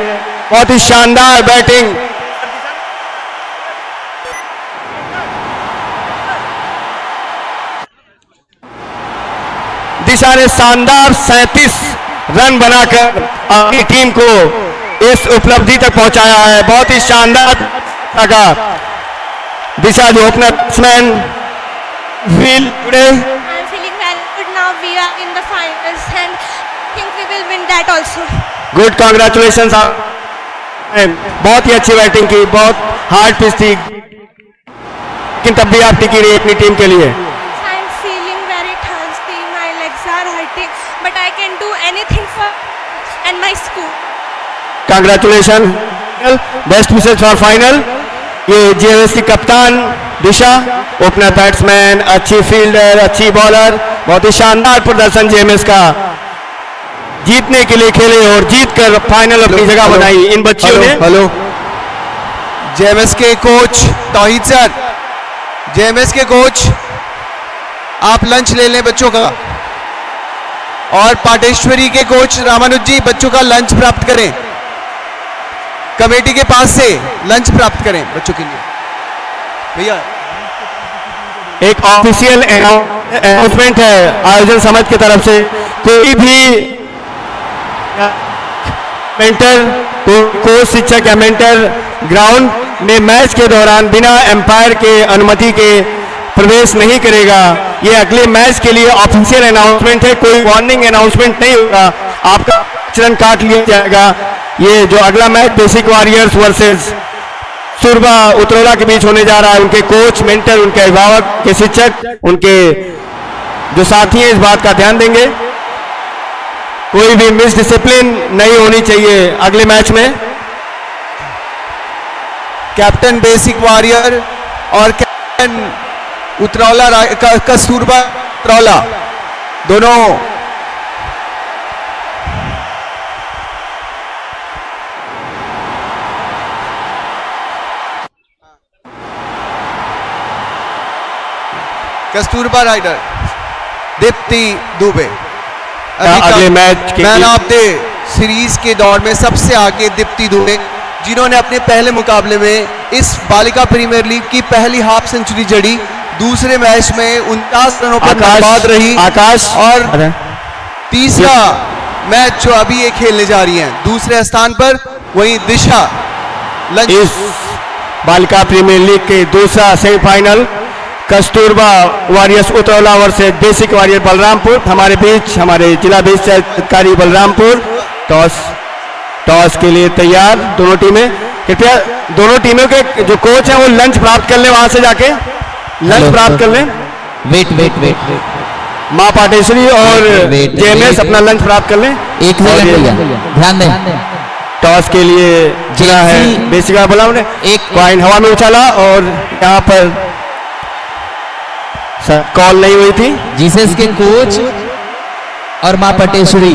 बहुत ही शानदार बैटिंग। दिशा ने शानदार 37 रन बनाकर अपनी टीम को इस उपलब्धि तक पहुंचाया है। बहुत ही शानदार लगा। दिशा जो opener batsman feel today. I'm feeling very good now. We are in the finals and I think we will win that also. Good, congratulations बहुत ही अच्छी बैटिंग की, बहुत हार्ड पिच थी, लेकिन तब भी आप टिकी रही अपनी टीम के लिए। I'm feeling very thirsty. My legs are hurting, but I can do anything for and my school. Congratulation, best wishes for final. ये जेएमएस की कप्तान दिशा, ओपनर बैट्समैन, अच्छी फील्डर, अच्छी बॉलर, बहुत ही शानदार प्रदर्शन जेएमएस का। जीतने के लिए खेले और जीतकर फाइनल अपनी जगह बनाई इन बच्चियों ने। हेलो, जेएमएस के कोच तौहीद सर, जेएमएस के कोच आप लंच ले लें बच्चों का, और पाटेश्वरी के कोच रामानुज जी बच्चों का लंच प्राप्त करें, कमेटी के पास से लंच प्राप्त करें बच्चों के लिए। भैया एक ऑफिशियल अनाउंसमेंट है आयोजन समिति की तरफ से, कोई भी मेंटर, कोच, शिक्षक या मेंटर ग्राउंड में मैच के दौरान बिना एम्पायर के अनुमति के प्रवेश नहीं करेगा। ये अगले मैच के लिए ऑफिशियल अनाउंसमेंट है, कोई वार्निंग अनाउंसमेंट नहीं होगा, आपका चरण काट लिया जाएगा। ये जो अगला match basic warriors versus Surba Utraula के बीच होने जा रहा है, उनके कोच, मेंटर, उनके अभिभावक, के शिक्षक, उनके जो साथी हैं इस बात का ध्यान देंगे। कोई भी मिस डिसिप्लिन नहीं होनी चाहिए अगले मैच में। कैप्टन बेसिक वॉरियर और कैप्टन उतरौला कस्तूरबा उतरौला दोनों कस्तूरबा राइडर दीप्ति दुबे अगले मैच के मैन ऑफ द सीरीज के दौर में सबसे आगे दीप्ति दुबे, जिन्होंने अपने पहले मुकाबले में इस बालिका प्रीमियर लीग की पहली हाफ सेंचुरी जड़ी, दूसरे मैच में 49 रनों पर बर्बाद रही आकाश, और तीसरा मैच जो अभी ये खेलने जा रही हैं दूसरे स्थान पर, वहीं दिशा इस बालिका प्रीमियर लीग के दूसरा semifinal Kasturba warriors Utraula versus basic warrior Balrampur. हमारे बीच हमारे जिला विशेष अधिकारी बलरामपुर टॉस के लिए तैयार दोनों टीमें। कृपया दोनों टीमों के जो कोच हैं वो लंच प्राप्त कर लें, वहां से जाके लंच प्राप्त कर लें। वेट माँ पाटेश्वरी और जेएमएस अपना लंच प्राप्त कर लें। एक ध्यान दें, टॉस के लिए जिला है बेसिक बोला ने एक कॉइन हवा में उछाला और यहाँ पर कॉल नहीं हुई थी। जीसस के कोच और मां पटेश्वरी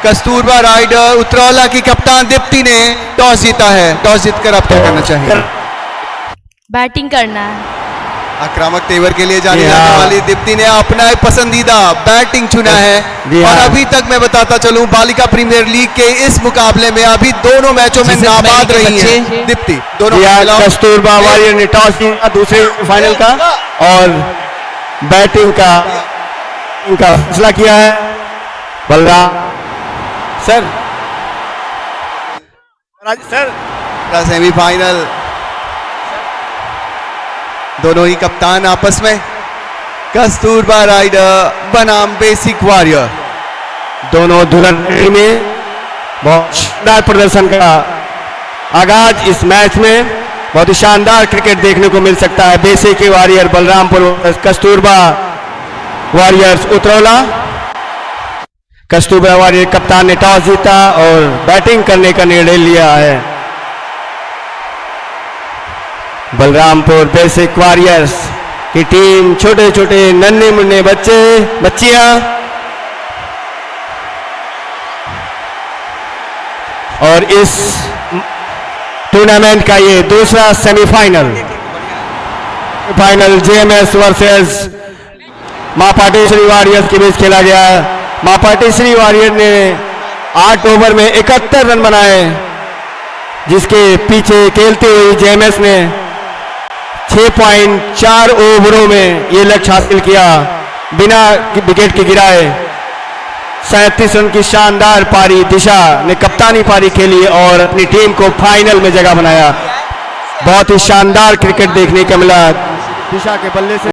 कस्तूरबा राइडर उतरौला की कप्तान दीप्ति ने टॉस जीता है। टॉस जीतकर आप क्या करना चाहिए? बैटिंग करना है। आक्रामक तेवर के लिए जाने जाने वाली दीप्ति ने अपना पसंदीदा बैटिंग चुना है। और अभी तक मैं बताता चलूं, बालिका प्रीमियर लीग के इस मुकाबले में अभी दोनों मैचों में नाबाद रही है दीप्ति। दोनों कस्तूरबा वॉरियर ने टॉस जीता दूसरे फाइनल का और बैटिंग का इनका फैसला किया है बलराम सर। सेमीफाइनल दोनों ही कप्तान आपस में, कस्तूरबा राइडर बनाम बेसिक वॉरियर, दोनों धुरंधरी में बहुत शानदार प्रदर्शन का आगाज इस मैच में बहुत ही शानदार क्रिकेट देखने को मिल सकता है। Basic warrior Balrampur, Kasturba warriors Utraula. Kasturba warrior कप्तान ने टॉस जीता और बैटिंग करने का निर्णय लिया है। बलरामपुर बेसिक वॉरियर्स की टीम, छोटे छोटे नन्हे मुन्ने बच्चे बच्चियां और इस टूर्नामेंट का ये दूसरा सेमीफाइनल जेएमएस वर्सेस मां पाटेश्वरी वॉरियर्स के बीच खेला गया। मां पाटेश्वरी वॉरियर ने 8 ओवर में 71 रन बनाए, जिसके पीछे खेलते हुए जेएमएस ने 6.4 ओवरों में ये लक्ष्य हासिल किया बिना विकेट के गिराए। 37 रन की शानदार पारी दिशा ने कप्तानी पारी खेली और अपनी टीम को फाइनल में जगह बनाया। बहुत ही शानदार क्रिकेट देखने को मिला दिशा के बल्ले से।